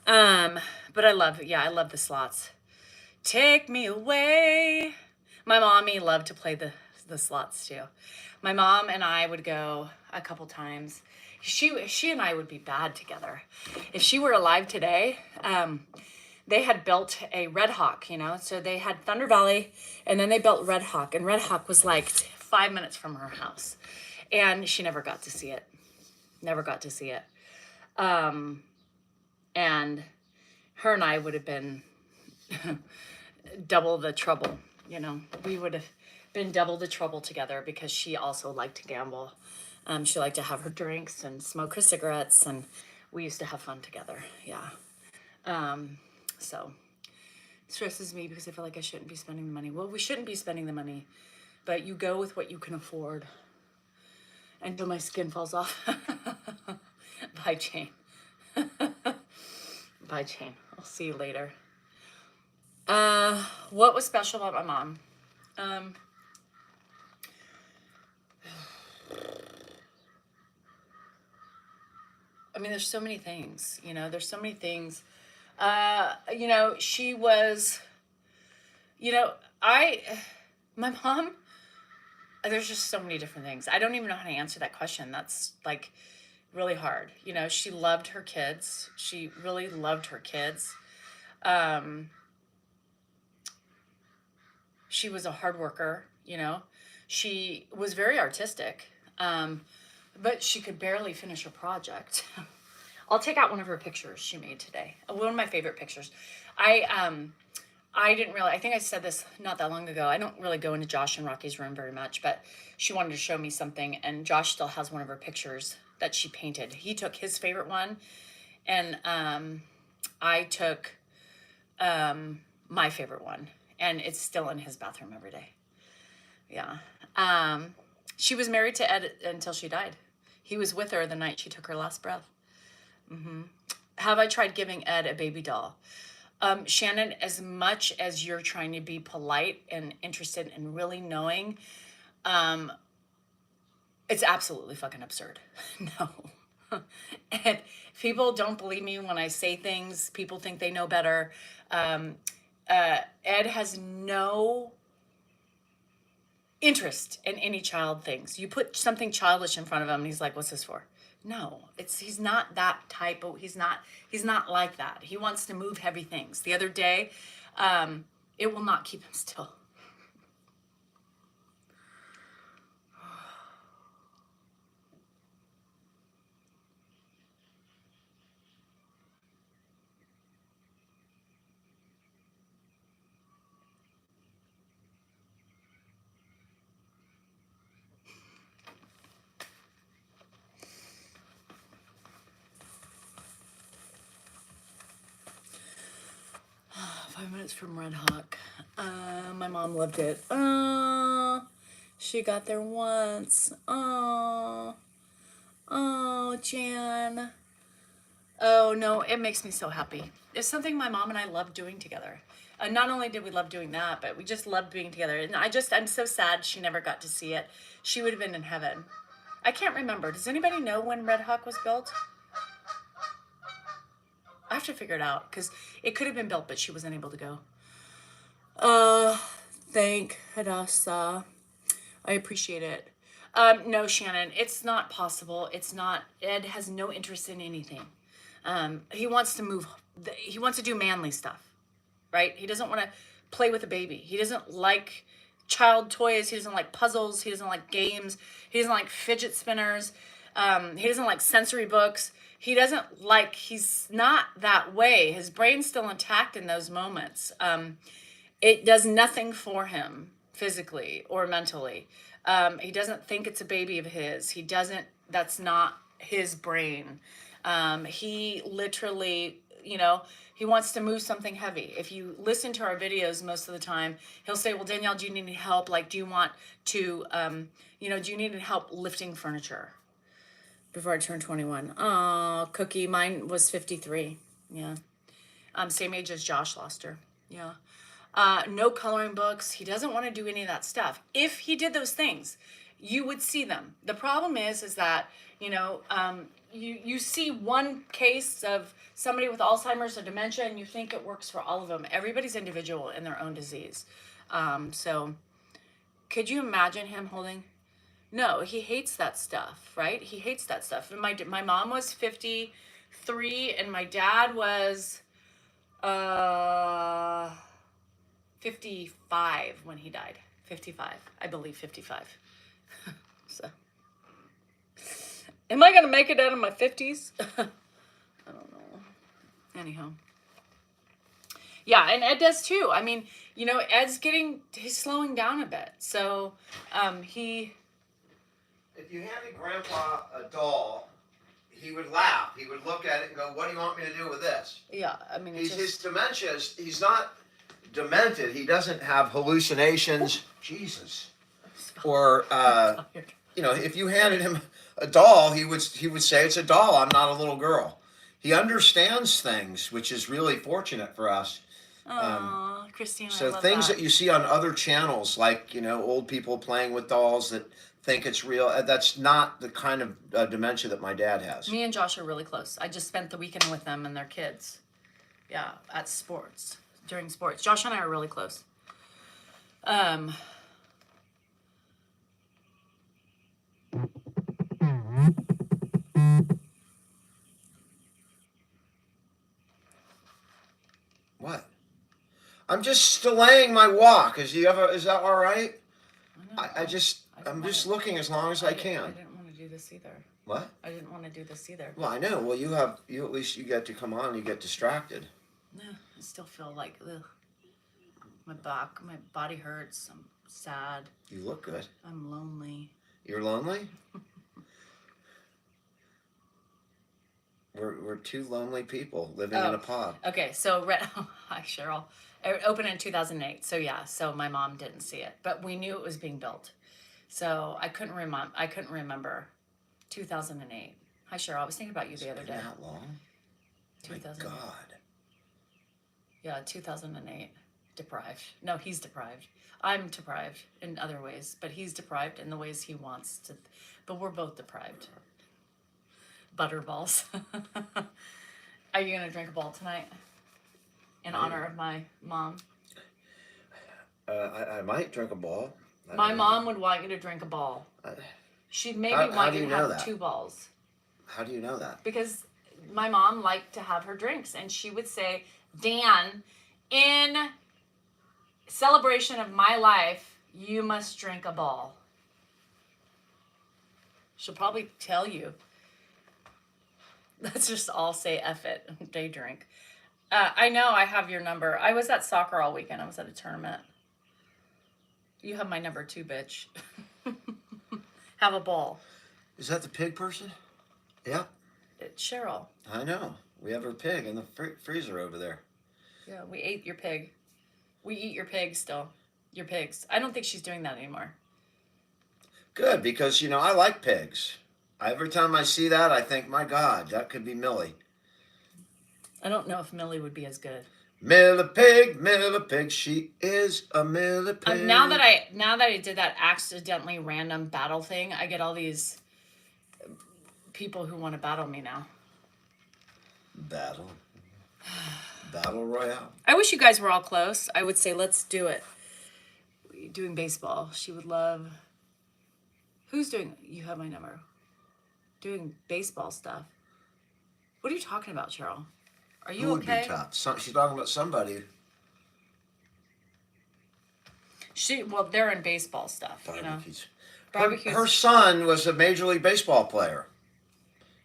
But I love the slots. Take me away. My mommy loved to play the slots too. My mom and I would go a couple times. She and I would be bad together. If she were alive today, they had built a Red Hawk, so they had Thunder Valley, and then they built Red Hawk, and Red Hawk was like 5 minutes from her house, and she never got to see it. And her and I would have been double the trouble, we would have been double the trouble together, because she also liked to gamble. She liked to have her drinks and smoke her cigarettes, and we used to have fun together. Yeah. So it stresses me because I feel like I shouldn't be spending the money. Well, we shouldn't be spending the money, but you go with what you can afford until my skin falls off. Bye, Jane. Bye, Jane. I'll see you later. What was special about my mom? I mean, there's so many things, there's so many things. She was, my mom, there's just so many different things. I don't even know how to answer that question. That's like really hard. She loved her kids. She really loved her kids. She was a hard worker, she was very artistic. But she could barely finish a project. I'll take out one of her pictures she made today. One of my favorite pictures. I didn't really, I think I said this not that long ago. I don't really go into Josh and Rocky's room very much, but she wanted to show me something, and Josh still has one of her pictures that she painted. He took his favorite one, and I took my favorite one, and it's still in his bathroom every day. Yeah. She was married to Ed until she died. He was with her the night she took her last breath. Have I tried giving Ed a baby doll? Shannon, as much as you're trying to be polite and interested in really knowing, it's absolutely fucking absurd. No. And people don't believe me when I say things. People think they know better. Ed has no interest in any child things. You put something childish in front of him and he's like, what's this for? No, he's not that type of, he's not like that. He wants to move heavy things. The other day, it will not keep him still. Minutes from Red Hawk. My mom loved it. She got there once. Oh, Jan. Oh no, it makes me so happy. It's something my mom and I love doing together. Not only did we love doing that, but we just loved being together. And I'm so sad she never got to see it. She would have been in heaven. I can't remember. Does anybody know when Red Hawk was built? I have to figure it out, because it could have been built, but she wasn't able to go. Thank Hadassah. I appreciate it. No, Shannon, it's not possible. It's not. Ed has no interest in anything. He wants to move. He wants to do manly stuff, right? He doesn't want to play with a baby. He doesn't like child toys. He doesn't like puzzles. He doesn't like games. He doesn't like fidget spinners. He doesn't like sensory books. He's not that way. His brain's still intact in those moments. It does nothing for him physically or mentally. He doesn't think it's a baby of his. That's not his brain. He literally you know, he wants to move something heavy. If you listen to our videos most of the time, he'll say, well, Danielle, do you need any help? Like, do you want to, you know, do you need any help lifting furniture? Before I turned 21. Oh, Cookie, mine was 53. Yeah. Same age as Josh lost her. Yeah. No coloring books. He doesn't want to do any of that stuff. If he did those things, you would see them. The problem is that, you know, you see one case of somebody with Alzheimer's or dementia and you think it works for all of them. Everybody's individual in their own disease. So could you imagine him holding? No, he hates that stuff, right? He hates that stuff. And my mom was 53 and my dad was 55 when he died. 55. I believe 55. So, am I going to make it out of my 50s? I don't know. Anyhow. Yeah, and Ed does too. I mean, you know, he's slowing down a bit. So, If you handed Grandpa a doll, he would laugh. He would look at it and go, what do you want me to do with this? Yeah, I mean, His dementia is, he's not demented. He doesn't have hallucinations. Jesus. Or, you know, if you handed him a doll, he would say, it's a doll. I'm not a little girl. He understands things, which is really fortunate for us. Christine, so I love things that you see on other channels, like, you know, old people playing with dolls that think it's real, that's not the kind of dementia that my dad has. Me and Josh are really close. I just spent the weekend with them and their kids. Yeah, at sports, during sports. Josh and I are really close. What? I'm just delaying my walk. Is that all right? I'm just looking as long as I can. I didn't want to do this either. What? I didn't want to do this either. Well, I know. Well, you at least you get to come on. You get distracted. No, I still feel like ugh. My body hurts. I'm sad. You look good. I'm lonely. You're lonely? We're two lonely people living in a pod. Okay, so hi Cheryl. It opened in 2008. So yeah, so my mom didn't see it, but we knew it was being built. So I couldn't remember 2008. Hi Cheryl, I was thinking about you the other day. That long? 2008. My God. Yeah, 2008. Deprived. No, he's deprived. I'm deprived in other ways, but he's deprived in the ways he wants to. But we're both deprived. Butterballs. Are you going to drink a ball tonight? In honor of my mom? I might drink a ball. My mom would want you to drink a ball. She'd maybe want you to have 2 balls. How do you know that? Because my mom liked to have her drinks, and she would say, Dan, in celebration of my life, you must drink a ball. She'll probably tell you. Let's just all say F it. Day drink. I know I have your number. I was at soccer all weekend. I was at a tournament. You have my number too, bitch. Have a ball. Is that the pig person? Yeah. It's Cheryl. I know. We have her pig in the freezer over there. Yeah, we ate your pig. We eat your pig still. Your pigs. I don't think she's doing that anymore. Good, because, you know, I like pigs. Every time I see that, I think, my God, that could be Millie. I don't know if Millie would be as good. Millipig, she is a millipig. Now that I did that accidentally random battle thing, I get all these people who want to battle me now. Battle Royale. I wish you guys were all close. I would say let's do it. Doing baseball. She would love. Who's doing? You have my number. Doing baseball stuff. What are you talking about, Cheryl? Are you okay? Who would be tough? She's talking about somebody. Well, they're in baseball stuff, Barbecues. You know. Barbecues. Her son was a Major League Baseball player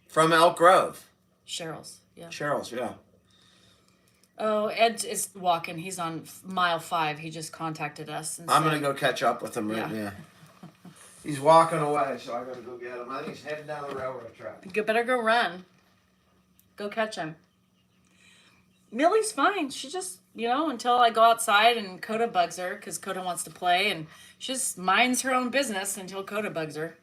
from Elk Grove. Cheryl's, yeah. Cheryl's, yeah. Oh, Ed is walking. He's on mile 5. He just contacted us. I'm going to go catch up with him. Yeah. He's walking away, so I got to go get him. I think he's heading down the railroad track. You better go run. Go catch him. Millie's fine. She just, until I go outside and Coda bugs her because Coda wants to play, and she just minds her own business until Coda bugs her,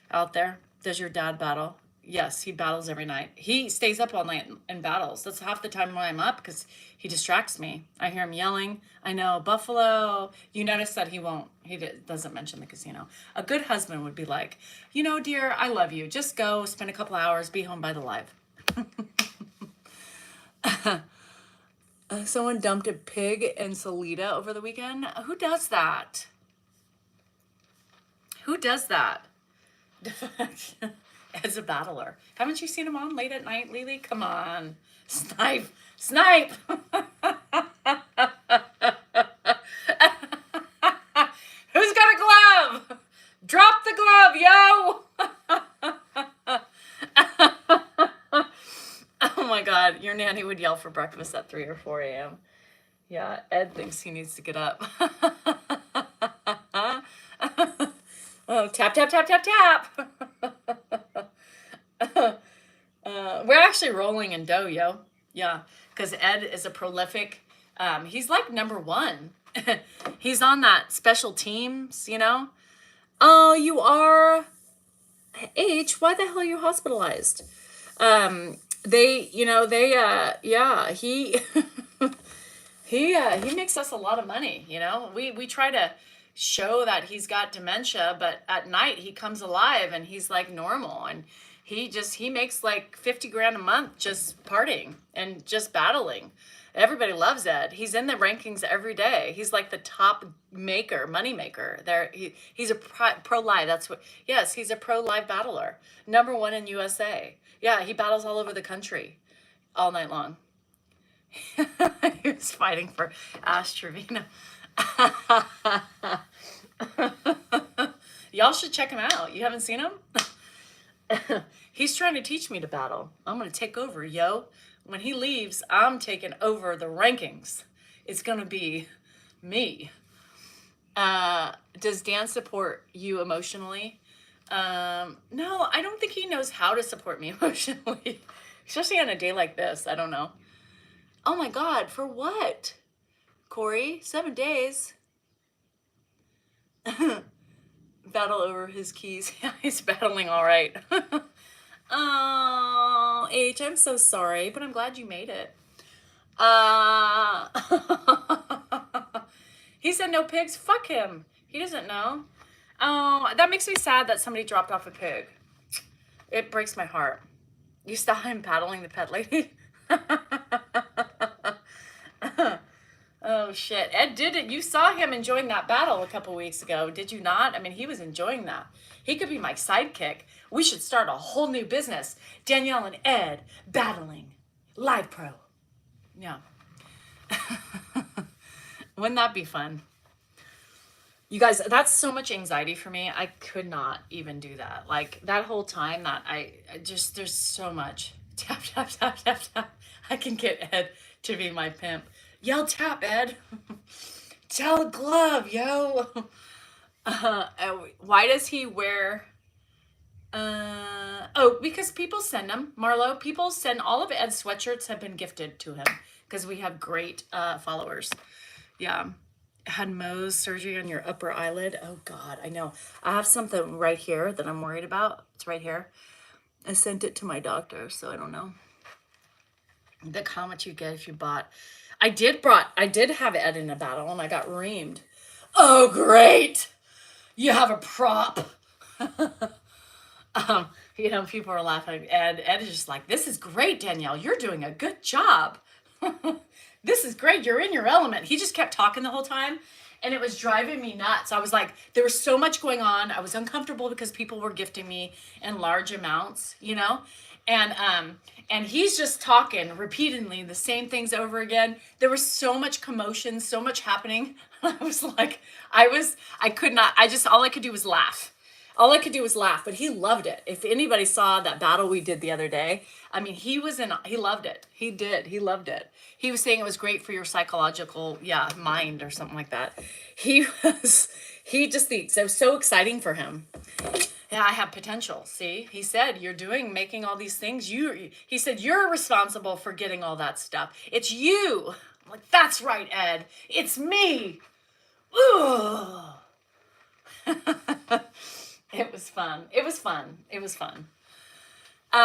out there. Does your dad battle? Yes, he battles every night. He stays up all night and battles. That's half the time when I'm up because he distracts me. I hear him yelling. I know, Buffalo. You notice that he doesn't mention the casino. A good husband would be like, dear, I love you. Just go spend a couple hours, be home by the live. Someone dumped a pig in Salida over the weekend. Who does that? Who does that? As a battler. Haven't you seen him on late at night, Lily? Come on. Snipe. Snipe! Who's got a glove? Drop the glove, yo! Oh my God, your nanny would yell for breakfast at 3 or 4 a.m. Yeah, Ed thinks he needs to get up. Oh, tap, tap, tap, tap, tap. We're actually rolling in dough, yo. Yeah, because Ed is a prolific, he's like number one. He's on that special teams, Oh, you are? H, why the hell are you hospitalized? Yeah, he he makes us a lot of money, We try to show that he's got dementia, but at night he comes alive and he's like normal, and he makes like 50 grand a month just partying and just battling. Everybody loves Ed. He's in the rankings every day. He's like the top money maker. He's a pro-live. Yes, he's a pro-live battler. Number one in USA. Yeah, he battles all over the country all night long. He was fighting for Ash Trevino. Y'all should check him out. You haven't seen him? He's trying to teach me to battle. I'm going to take over, yo. When he leaves, I'm taking over the rankings. It's going to be me. Does Dan support you emotionally? No, I don't think he knows how to support me emotionally. Especially on a day like this. I don't know. Oh my God, for what? Corey, 7 days. Battle over his keys. Yeah, he's battling all right. Oh, H, I'm so sorry, but I'm glad you made it. He said no pigs. Fuck him. He doesn't know. Oh, that makes me sad that somebody dropped off a pig. It breaks my heart. You saw him paddling the pet lady? Oh, shit. Ed did it. You saw him enjoying that battle a couple weeks ago, did you not? I mean, he was enjoying that. He could be my sidekick. We should start a whole new business. Danielle and Ed battling. Live Pro. Yeah. Wouldn't that be fun? You guys, that's so much anxiety for me. I could not even do that. Like, that whole time that I just, there's so much. Tap, tap, tap, tap, tap. I can get Ed to be my pimp. Yell tap, Ed. Tell a glove, yo. Why does he wear... because people send them. Marlo, people send... All of Ed's sweatshirts have been gifted to him because we have great followers. Yeah. Had Mohs surgery on your upper eyelid. Oh, God, I know. I have something right here that I'm worried about. It's right here. I sent it to my doctor, so I don't know. Look how much you get if you bought... I did have Ed in a battle, and I got reamed. Oh, great! You have a prop. People are laughing. Ed is just like, this is great, Danielle. You're doing a good job. This is great. You're in your element. He just kept talking the whole time, and it was driving me nuts. I was like, there was so much going on. I was uncomfortable because people were gifting me in large amounts, and he's just talking repeatedly the same things over again. There was so much commotion, so much happening. I was like, I could not, all I could do was laugh. All I could do was laugh, but he loved it. If anybody saw that battle we did the other day, I mean, he loved it. He did. He loved it. He was saying it was great for your psychological, mind or something like that. It was so exciting for him. I have potential. See, he said, making all these things. He said, you're responsible for getting all that stuff. It's you. I'm like, that's right, Ed. It's me. Ooh. It was fun. It was fun. It was fun. But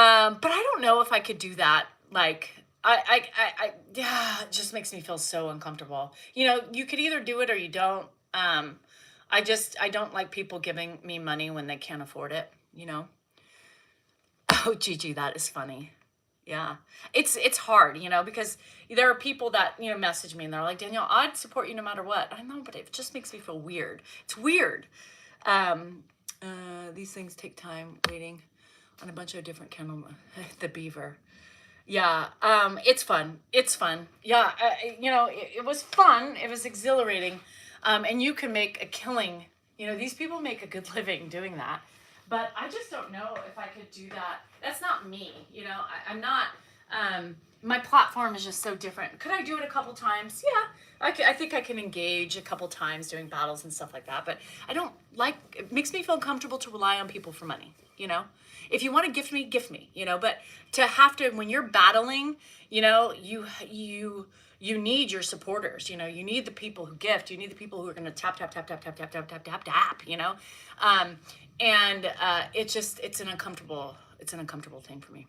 I don't know if I could do that. Like, yeah, it just makes me feel so uncomfortable. You know, you could either do it or you don't. I don't like people giving me money when they can't afford it, you know? Oh, Gigi, that is funny. Yeah. It's hard, you know, because there are people that, you know, message me and they're like, Danielle, I'd support you no matter what. I know, but it just makes me feel weird. It's weird. These things take time waiting on a bunch of different the beaver. Yeah, it's fun. It's fun. Yeah, you know, it was fun. It was exhilarating. And you can make a killing. You know, these people make a good living doing that. But I just don't know if I could do that. That's not me. You know, I'm not, my platform is just so different. Could I do it a couple times? Yeah, I think I can engage a couple times doing battles and stuff like that. But I don't like, it makes me feel uncomfortable to rely on people for money, you know? If you want to gift me, you know, but to have to, when you're battling, you know, you need your supporters, you know, you need the people who gift, you need the people who are going to tap, you know? It's an uncomfortable thing for me.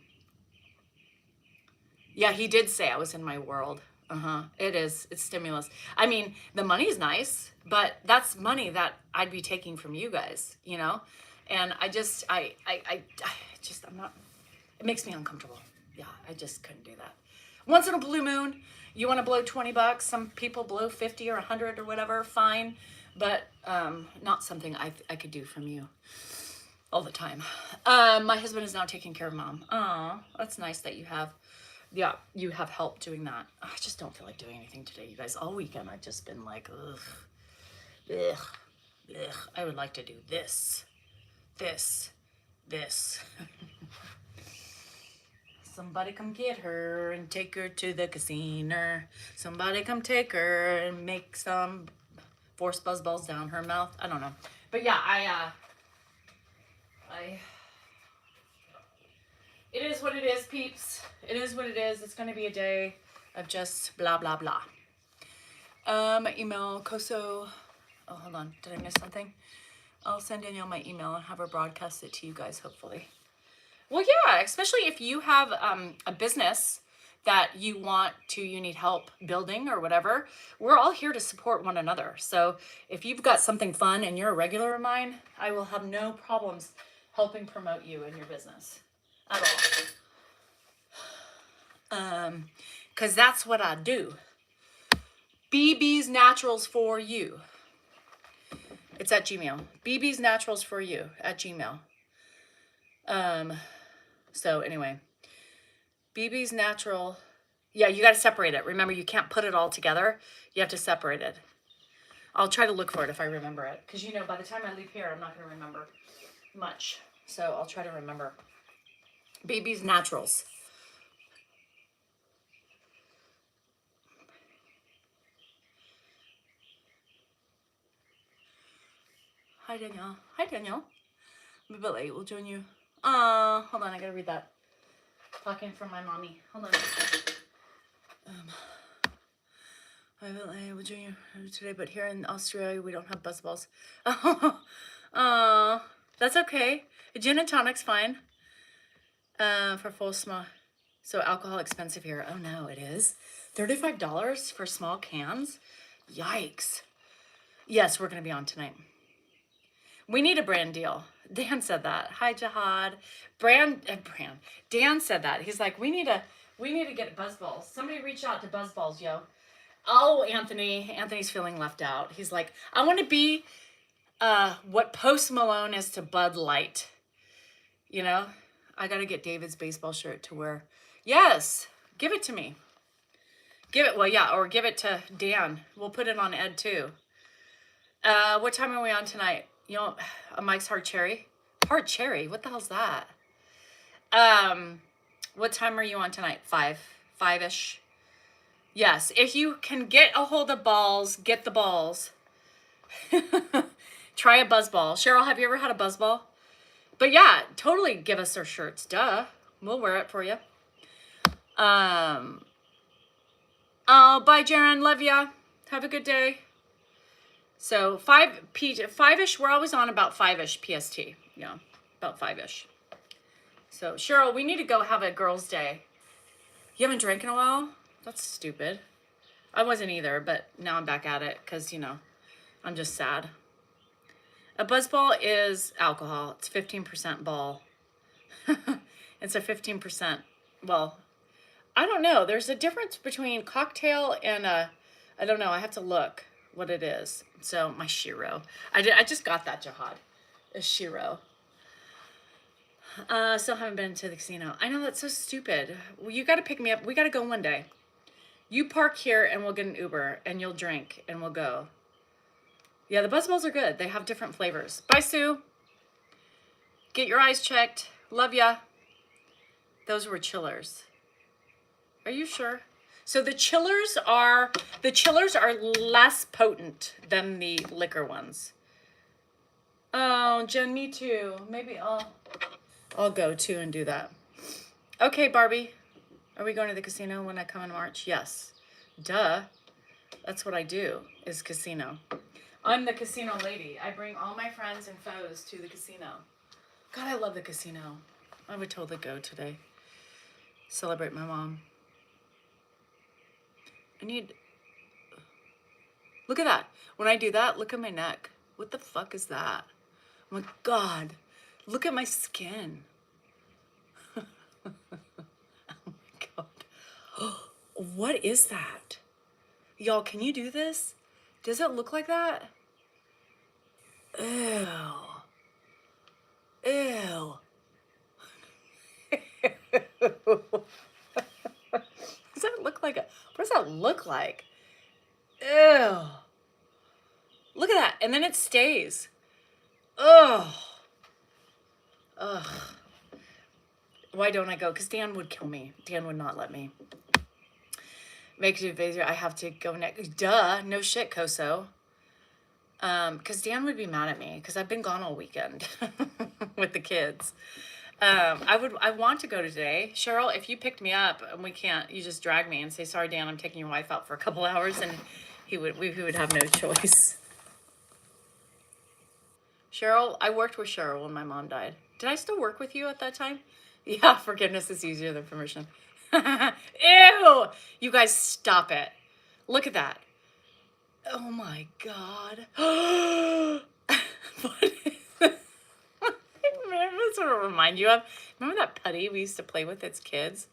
Yeah, he did say I was in my world. It is. It's stimulus. I mean, the money's nice, but that's money that I'd be taking from you guys, you know? And I'm not, it makes me uncomfortable. Yeah, I just couldn't do that. Once in a blue moon, you want to blow $20. Some people blow 50 or 100 or whatever, fine. But not something I could do from you all the time. My husband is now taking care of Mom. Aw, that's nice that you have help doing that. I just don't feel like doing anything today, you guys. All weekend I've just been like, ugh. I would like to do this. Somebody come get her and take her to the casino. Somebody come take her and make some force buzzballs down her mouth. I don't know. But yeah, it is what it is, peeps. It is what it is. It's going to be a day of just blah, blah, blah. My email, Koso. Oh, hold on. Did I miss something? I'll send Danielle my email and have her broadcast it to you guys, hopefully. Well, yeah, especially if you have a business that you need help building or whatever. We're all here to support one another. So if you've got something fun and you're a regular of mine, I will have no problems helping promote you and your business at all. Because that's what I do. BB's Naturals for you. It's at Gmail. BB's Naturals for you at Gmail. So anyway, BB's Natural. Yeah, you got to separate it. Remember, you can't put it all together. You have to separate it. I'll try to look for it if I remember it. Because, you know, by the time I leave here, I'm not going to remember much. So I'll try to remember. BB's Naturals. Hi, Danielle. Hi, Danielle. I'm a bit late. We'll join you. Hold on. I got to read that. Talking from my mommy. Hold on. I will join you today, but here in Australia, we don't have buzzballs. Oh, that's okay. Gin and tonic's fine. For full small. So alcohol expensive here. Oh no, it is. $35 for small cans? Yikes. Yes, we're going to be on tonight. We need a brand deal. Dan said that. Hi, Jihad. Dan said that. He's like, we need to get buzzballs. Somebody reach out to buzzballs, yo. Oh, Anthony. Anthony's feeling left out. He's like, I want to be what Post Malone is to Bud Light. You know? I got to get David's baseball shirt to wear. Yes. Give it to me. Or give it to Dan. We'll put it on Ed too. What time are we on tonight? You know, Mike's Hard Cherry. Hard Cherry? What the hell's that? What time are you on tonight? 5-ish? Yes. If you can get a hold of balls, get the balls. Try a buzzball. Cheryl, have you ever had a buzzball? But yeah, totally give us our shirts. Duh. We'll wear it for you. Oh, bye, Jaren. Love ya. Have a good day. So 5-ish. We're always on about 5-ish PST. Yeah, about 5-ish. So Cheryl, we need to go have a girls' day. You haven't drank in a while? That's stupid. I wasn't either, but now I'm back at it because, you know, I'm just sad. A buzzball is alcohol. It's 15% ball. It's a 15%. Well, I don't know. There's a difference between cocktail and I don't know. I have to look what it is. So my Shiro. I just got that, Jihad. A Shiro. Still haven't been to the casino. I know, that's so stupid. Well, you got to pick me up. We got to go one day. You park here and we'll get an Uber and you'll drink and we'll go. Yeah, the buzzballs are good. They have different flavors. Bye, Sue. Get your eyes checked. Love ya. Those were chillers. Are you sure? So the chillers are less potent than the liquor ones. Oh, Jen, me too. Maybe I'll go too and do that. Okay, Barbie. Are we going to the casino when I come in March? Yes. Duh. That's what I do, is casino. I'm the casino lady. I bring all my friends and foes to the casino. God, I love the casino. I would totally go today. Celebrate my mom. Look at that. When I do that, look at my neck. What the fuck is that? Oh my God. Look at my skin. Oh my God. What is that? Y'all, can you do this? Does it look like that? Ew. Ew. Does that look like what does that look like? Ew. Look at that. And then it stays. Ugh. Ugh. Why don't I go? Because Dan would kill me. Dan would not let me. Make it easier. I have to go next. Duh. No shit, Koso. Because Dan would be mad at me because I've been gone all weekend with the kids. I want to go today. Cheryl, if you picked me up and we can't, you just drag me and say, sorry, Dan, I'm taking your wife out for a couple hours, and we would have no choice. Cheryl, I worked with Cheryl when my mom died. Did I still work with you at that time? Yeah, forgiveness is easier than permission. Ew! You guys, stop it. Look at that. Oh my God. What is this? That's what it remind you of. Remember that putty we used to play with as kids?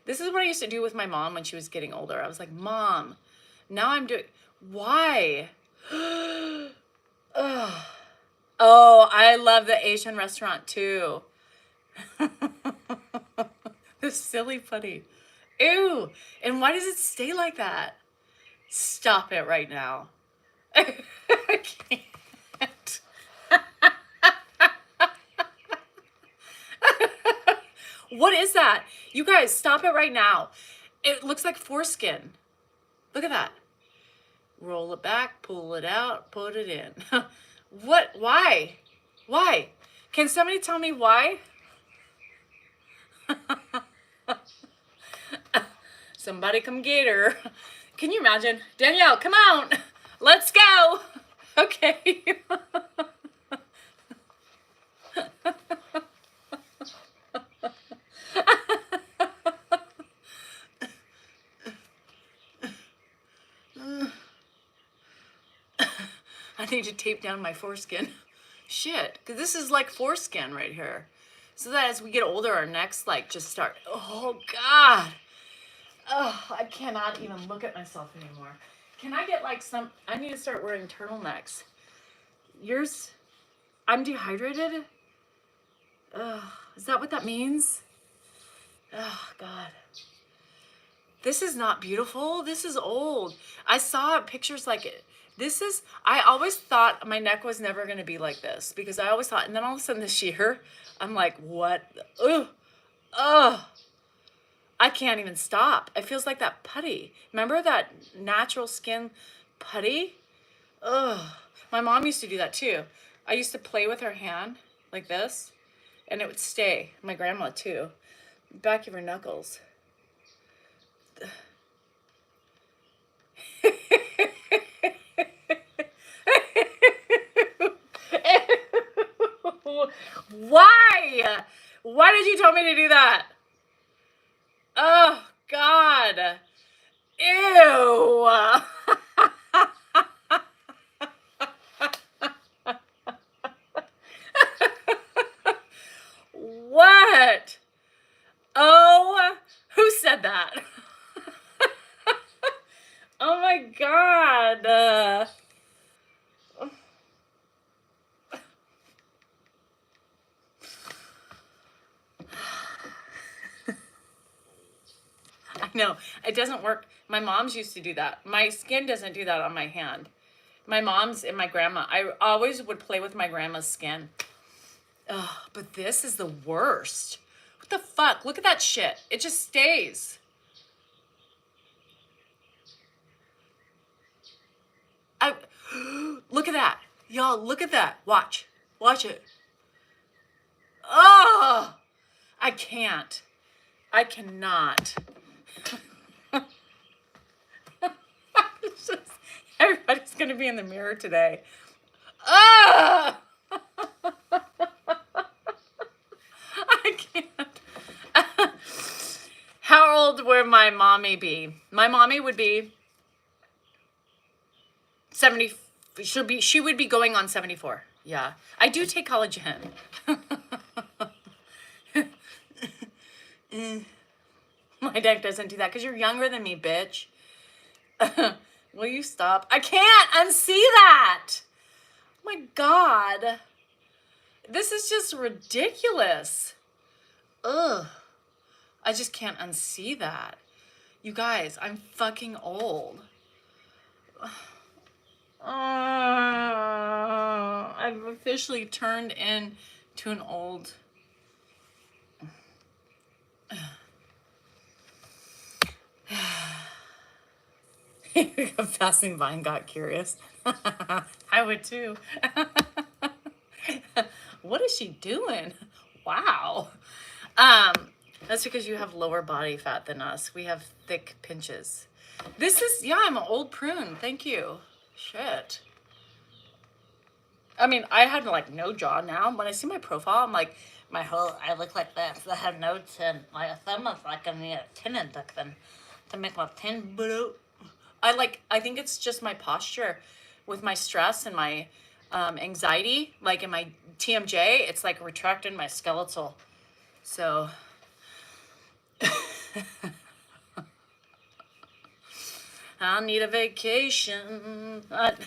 This is what I used to do with my mom when she was getting older. I was like, Mom, now I'm doing... Why? Ugh. Oh, I love the Asian restaurant too. This silly putty. Ew. And why does it stay like that? Stop it right now. I can't. What is that? You guys, stop it right now. It looks like foreskin. Look at that. Roll it back, pull it out, put it in. What? Why? Why? Can somebody tell me why? Somebody come get her. Can you imagine? Danielle, come out. Let's go. Okay. I need to tape down my foreskin. Shit, because this is like foreskin right here. So that as we get older, our necks like just start, oh God. Oh, I cannot even look at myself anymore. Can I get like some, I need to start wearing turtlenecks. Yours, I'm dehydrated? Is that what that means? Oh God. This is not beautiful. This is old. I saw pictures like it. I always thought my neck was never going to be like this because I always thought, and then all of a sudden this year, I'm like, what? Ugh. Ugh. I can't even stop. It feels like that putty. Remember that natural skin putty? Ugh. My mom used to do that too. I used to play with her hand like this, And it would stay. My grandma too. Back of her knuckles. Why? Why did you tell me to do that? Oh, God. Ew. What? Oh, who said that? Oh my God. I know. It doesn't work. My mom's used to do that. My skin doesn't do that on my hand. My mom's and my grandma. I always would play with my grandma's skin. Ugh, but this is the worst. What the fuck? Look at that shit. It just stays. I look at that. Y'all, look at that. Watch. Watch it. Oh, I can't. I cannot. It's just, everybody's going to be in the mirror today. Ah! I can't. How old would my mommy be? My mommy would be 70. She would be going on 74. Yeah. I do take collagen. My deck doesn't do that because you're younger than me, bitch. Will you stop? I can't unsee that. Oh my God. This is just ridiculous. Ugh. I just can't unsee that. You guys, I'm fucking old. I've officially turned into an old... A passing vine got curious. I would too. What is she doing? Wow. That's because you have lower body fat than us. We have thick pinches. This is, yeah, I'm an old prune. Thank you. Shit. I mean, I had like no jaw now. When I see my profile, I'm like, I look like this. I have no chin. My thumb is like I need a tin induction to make my tin blue. I think it's just my posture with my stress and my anxiety. Like in my TMJ, it's like retracting my skeletal. So. I need a vacation.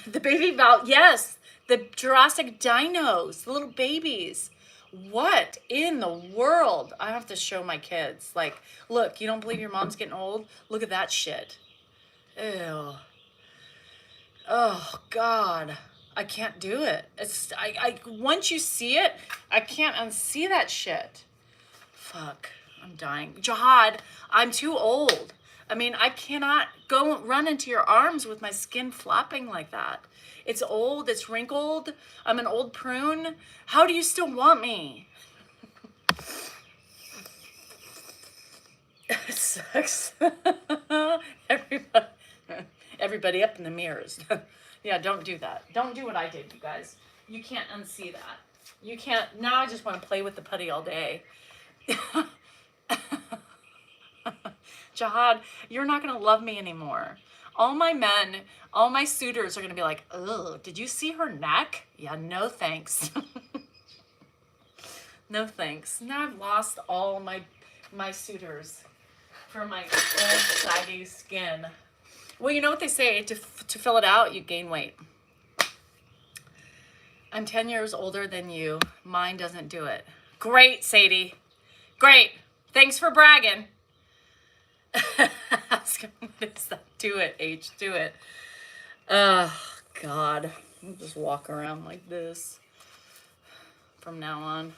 The baby Val, yes. The Jurassic dinos, the little babies. What in the world? I have to show my kids. Like, look, you don't believe your mom's getting old? Look at that shit. Ew. Oh, God. I can't do it. Once you see it, I can't unsee that shit. Fuck. I'm dying. Jihad, I'm too old. I mean, I cannot go run into your arms with my skin flapping like that. It's old. It's wrinkled. I'm an old prune. How do you still want me? It sucks. Everybody up in the mirrors. Yeah, don't do that. Don't do what I did, you guys. You can't unsee that. You can't. Now I just want to play with the putty all day. Jihad, you're not going to love me anymore. All my men, all my suitors are going to be like, oh, did you see her neck? Yeah, no thanks. No thanks. Now I've lost all my suitors for my old saggy skin. Well, you know what they say, to fill it out, you gain weight. I'm 10 years older than you. Mine doesn't do it. Great, Sadie. Great. Thanks for bragging. What is that? Do it, H. Do it. Oh, God. I'll just walk around like this from now on.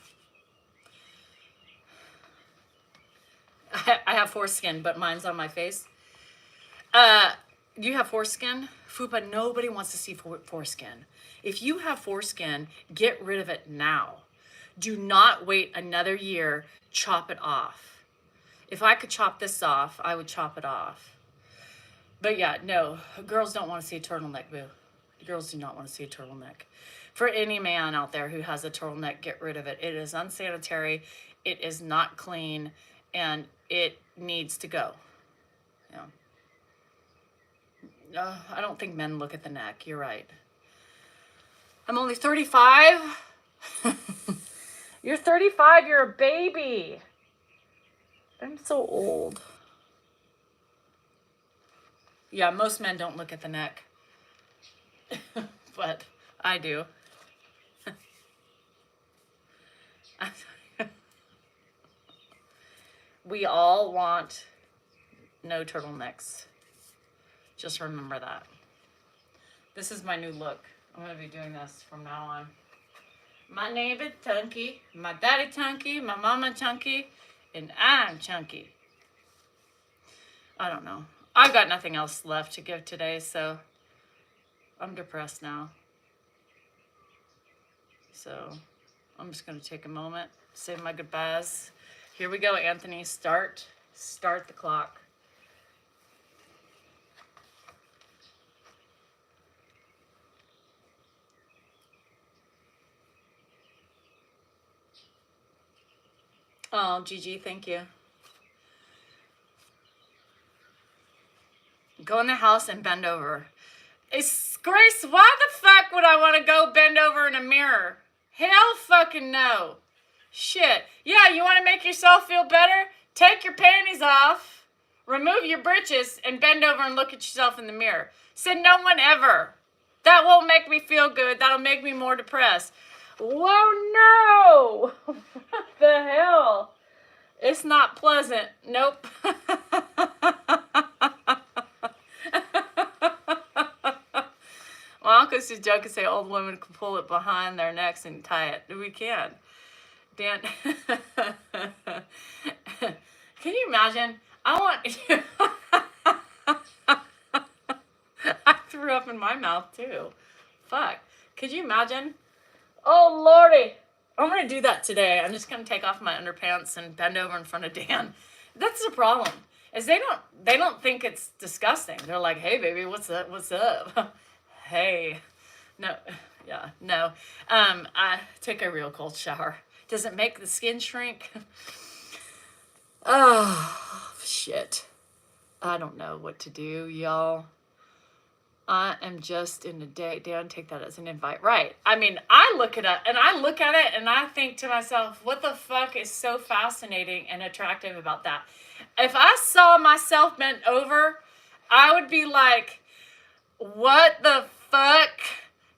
I have foreskin, but mine's on my face. You have foreskin? Fupa, nobody wants to see foreskin. If you have foreskin, get rid of it now. Do not wait another year. Chop it off. If I could chop this off, I would chop it off. But yeah, no, girls don't want to see a turtleneck, boo. Girls do not want to see a turtleneck. For any man out there who has a turtleneck, get rid of it. It is unsanitary. It is not clean, and it needs to go. Yeah. I don't think men look at the neck. You're right. I'm only 35. You're 35. You're a baby. I'm so old. Yeah, most men don't look at the neck. But I do. We all want no turtlenecks. Just remember that. This is my new look. I'm going to be doing this from now on. My name is Chunky, my daddy Chunky, my mama Chunky, and I'm Chunky. I don't know. I've got nothing else left to give today, so I'm depressed now. So I'm just going to take a moment, say my goodbyes. Here we go, Anthony. Start the clock. Oh, Gigi, thank you. Go in the house and bend over. Grace, why the fuck would I want to go bend over in a mirror? Hell fucking no. Shit. Yeah, you want to make yourself feel better? Take your panties off, remove your britches, and bend over and look at yourself in the mirror. Said no one ever. That won't make me feel good. That'll make me more depressed. Whoa, no! What the hell? It's not pleasant. Nope. My uncle used to joke and say old women can pull it behind their necks and tie it. We can. Dan, can you imagine? I threw up in my mouth too. Fuck. Could you imagine? Oh, Lordy. I'm going to do that today. I'm just going to take off my underpants and bend over in front of Dan. That's the problem. Is they don't think it's disgusting. They're like, "Hey baby, what's up? What's up?" Hey. No. Yeah, no. I took a real cold shower. Does it make the skin shrink? Oh, shit. I don't know what to do, y'all. I am just in the day. Dan, take that as an invite. Right. I mean, I look at it and I think to myself, what the fuck is so fascinating and attractive about that? If I saw myself bent over, I would be like, what the fuck?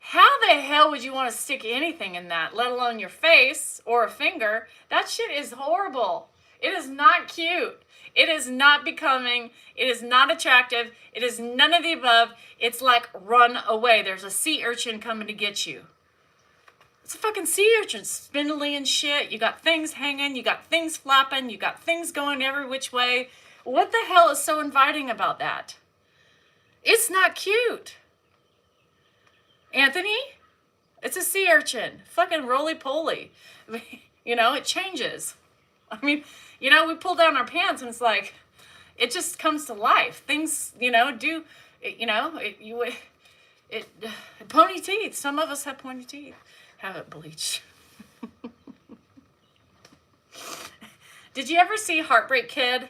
How the hell would you want to stick anything in that, let alone your face or a finger? That shit is horrible. It is not cute. It is not becoming. It is not attractive. It is none of the above. It's like run away. There's a sea urchin coming to get you. It's a fucking sea urchin, spindly and shit. You got things hanging. You got things flapping. You got things going every which way. What the hell is so inviting about that? It's not cute. Anthony, it's a sea urchin. Fucking roly-poly. You know, it changes. I mean, you know, we pull down our pants and it's like, it just comes to life. Things, you know, pointy teeth. Some of us have pointy teeth. Have it bleached. Did you ever see Heartbreak Kid?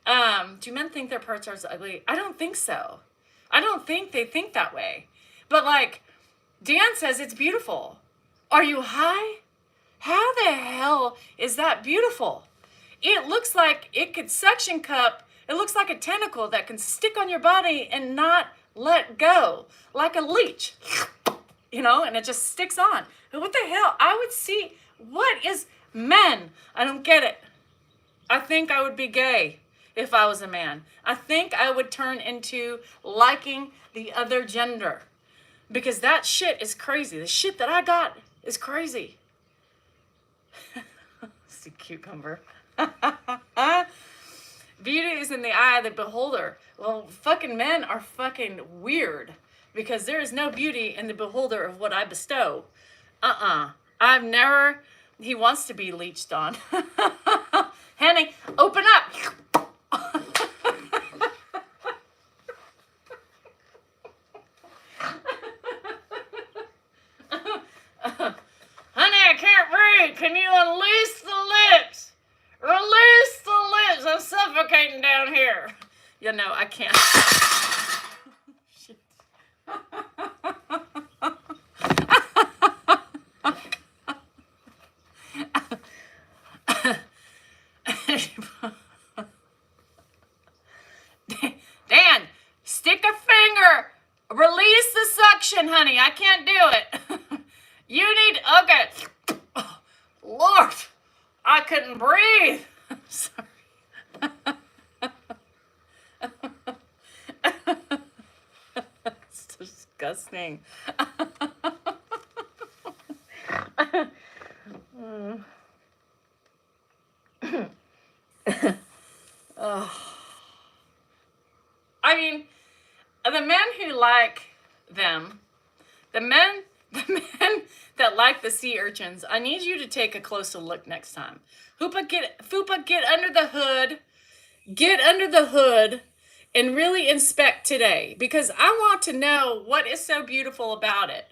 Do men think their parts are ugly? I don't think so. I don't think they think that way. But like, Dan says it's beautiful. Are you high? How the hell is that beautiful? It looks like it could suction cup. It looks like a tentacle that can stick on your body and not let go. Like a leech. You know, and it just sticks on. What the hell? I would see, what is men? I don't get it. I think I would be gay if I was a man. I think I would turn into liking the other gender. Because that shit is crazy. The shit that I got is crazy. It's a cucumber. Beauty is in the eye of the beholder. Well, fucking men are fucking weird. Because there is no beauty in the beholder of what I bestow. I've never He wants to be leeched on. Honey, open up. Honey, I can't breathe. Can you unleash the lips? Release the lips. I'm suffocating down here. You know, I can't. Shit. Dan, stick a finger. Release the suction, honey. I can't do it. You need, okay. Oh, Lord, I couldn't breathe. I'm sorry. It's disgusting. Oh. I mean, the men who like them, the men that like the sea urchins, I need you to take a closer look next time. Fupa, get under the hood. Get under the hood and really inspect today, because I want to know what is so beautiful about it.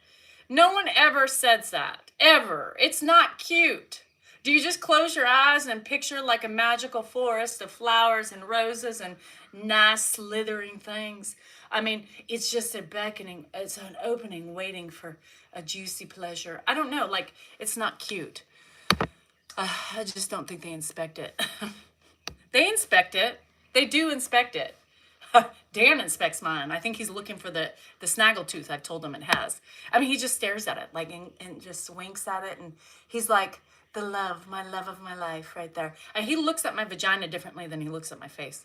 No one ever says that, ever. It's not cute. Do you just close your eyes and picture like a magical forest of flowers and roses and nice slithering things? I mean, it's just a beckoning, it's an opening waiting for a juicy pleasure. I don't know, like, it's not cute. I just don't think they inspect it. They inspect it. They do inspect it. Dan inspects mine. I think he's looking for the snaggletooth I've told him it has. I mean, he just stares at it, like, and just winks at it, and he's like, the love, my love of my life right there. And he looks at my vagina differently than he looks at my face.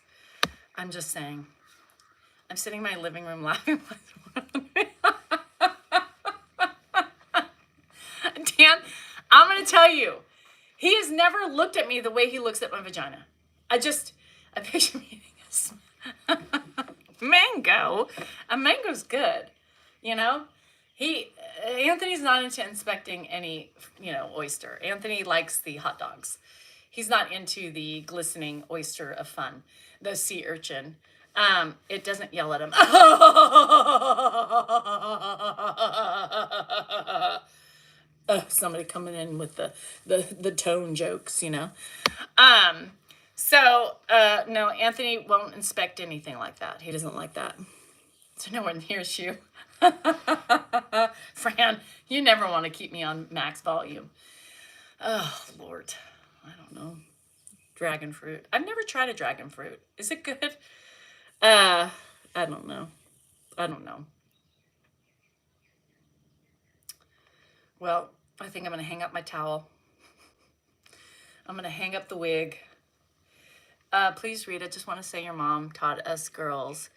I'm just saying. I'm sitting in my living room laughing. Dan, I'm going to tell you, he has never looked at me the way he looks at my vagina. I picture me eating a mango. A mango's good, you know? Anthony's not into inspecting any, oyster. Anthony likes the hot dogs. He's not into the glistening oyster of fun, the sea urchin. It doesn't yell at him. Somebody coming in with the tone jokes, No, Anthony won't inspect anything like that. He doesn't like that. So no one hears you. Fran, you never want to keep me on max volume. Oh, Lord. I don't know. Dragon fruit. I've never tried a dragon fruit. Is it good? I don't know. Well, I think I'm going to hang up my towel. I'm going to hang up the wig. Please read. I just want to say your mom taught us girls,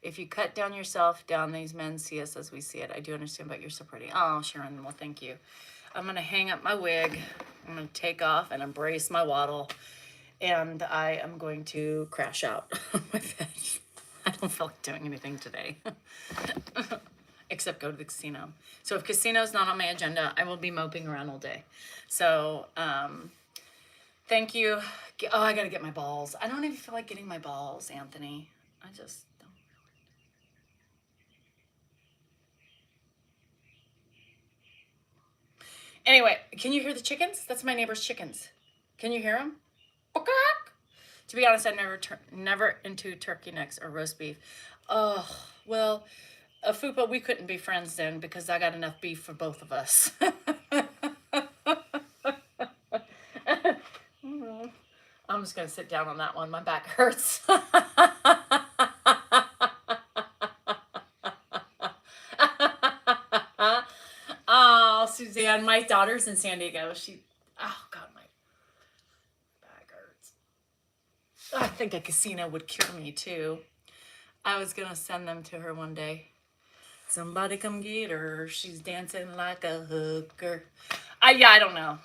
if you cut down yourself, down these men see us as we see it. I do understand, but you're so pretty. Oh, Sharon, well, thank you. I'm going to hang up my wig. I'm going to take off and embrace my waddle. And I am going to crash out on my bed. I don't feel like doing anything today. Except go to the casino. So if casino's not on my agenda, I will be moping around all day. So, thank you. Oh, I got to get my balls. I don't even feel like getting my balls, Anthony. I just don't. Anyway, can you hear the chickens? That's my neighbor's chickens. Can you hear them? To be honest, I'm never into turkey necks or roast beef. Oh, well, Fupa, we couldn't be friends then because I got enough beef for both of us. I'm just going to sit down on that one. My back hurts. Oh, Suzanne, my daughter's in San Diego. Oh, God, my back hurts. I think a casino would cure me, too. I was going to send them to her one day. Somebody come get her. She's dancing like a hooker. I don't know.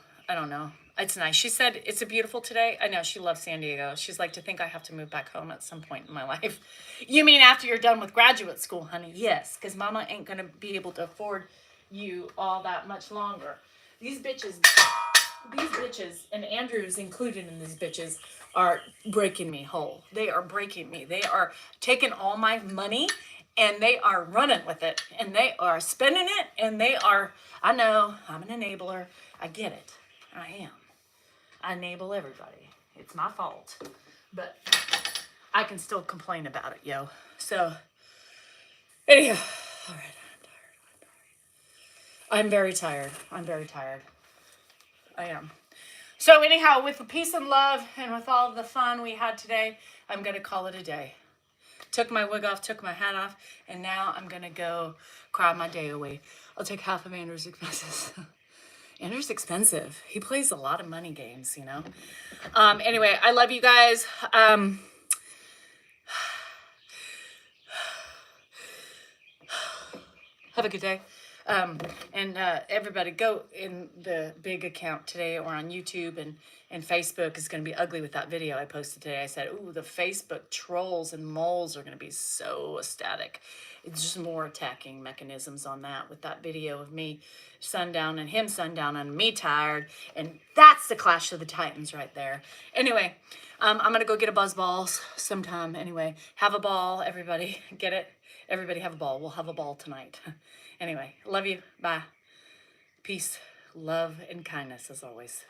It's nice. She said it's a beautiful today. I know she loves San Diego. She's like, to think I have to move back home at some point in my life. You mean after you're done with graduate school, honey? Yes, because mama ain't going to be able to afford you all that much longer. These bitches These bitches, and Andrew's included in these bitches, are breaking me whole. They are breaking me. They are taking all my money and they are running with it and they are spending it and they are, I know, I'm an enabler. I get it. I am. I enable everybody. It's my fault. But I can still complain about it, yo. So, anyhow, all right, I'm very tired. I'm very tired. I am. So anyhow, with the peace and love and with all the fun we had today, I'm going to call it a day. Took my wig off, took my hat off, and now I'm going to go cry my day away. I'll take half of Andrew's expenses. Andrew's expensive. He plays a lot of money games, you know. Anyway, I love you guys. Have a good day. And everybody go in the big account today or on YouTube and Facebook is going to be ugly with that video I posted today. I said, ooh, the Facebook trolls and moles are going to be so ecstatic. It's just more attacking mechanisms on that with that video of me sundown and him sundown and me tired. And that's the clash of the titans right there. Anyway, I'm going to go get a buzz balls sometime. Anyway, have a ball, everybody. Get it? Everybody have a ball. We'll have a ball tonight. Anyway, love you. Bye. Peace, love, and kindness as always.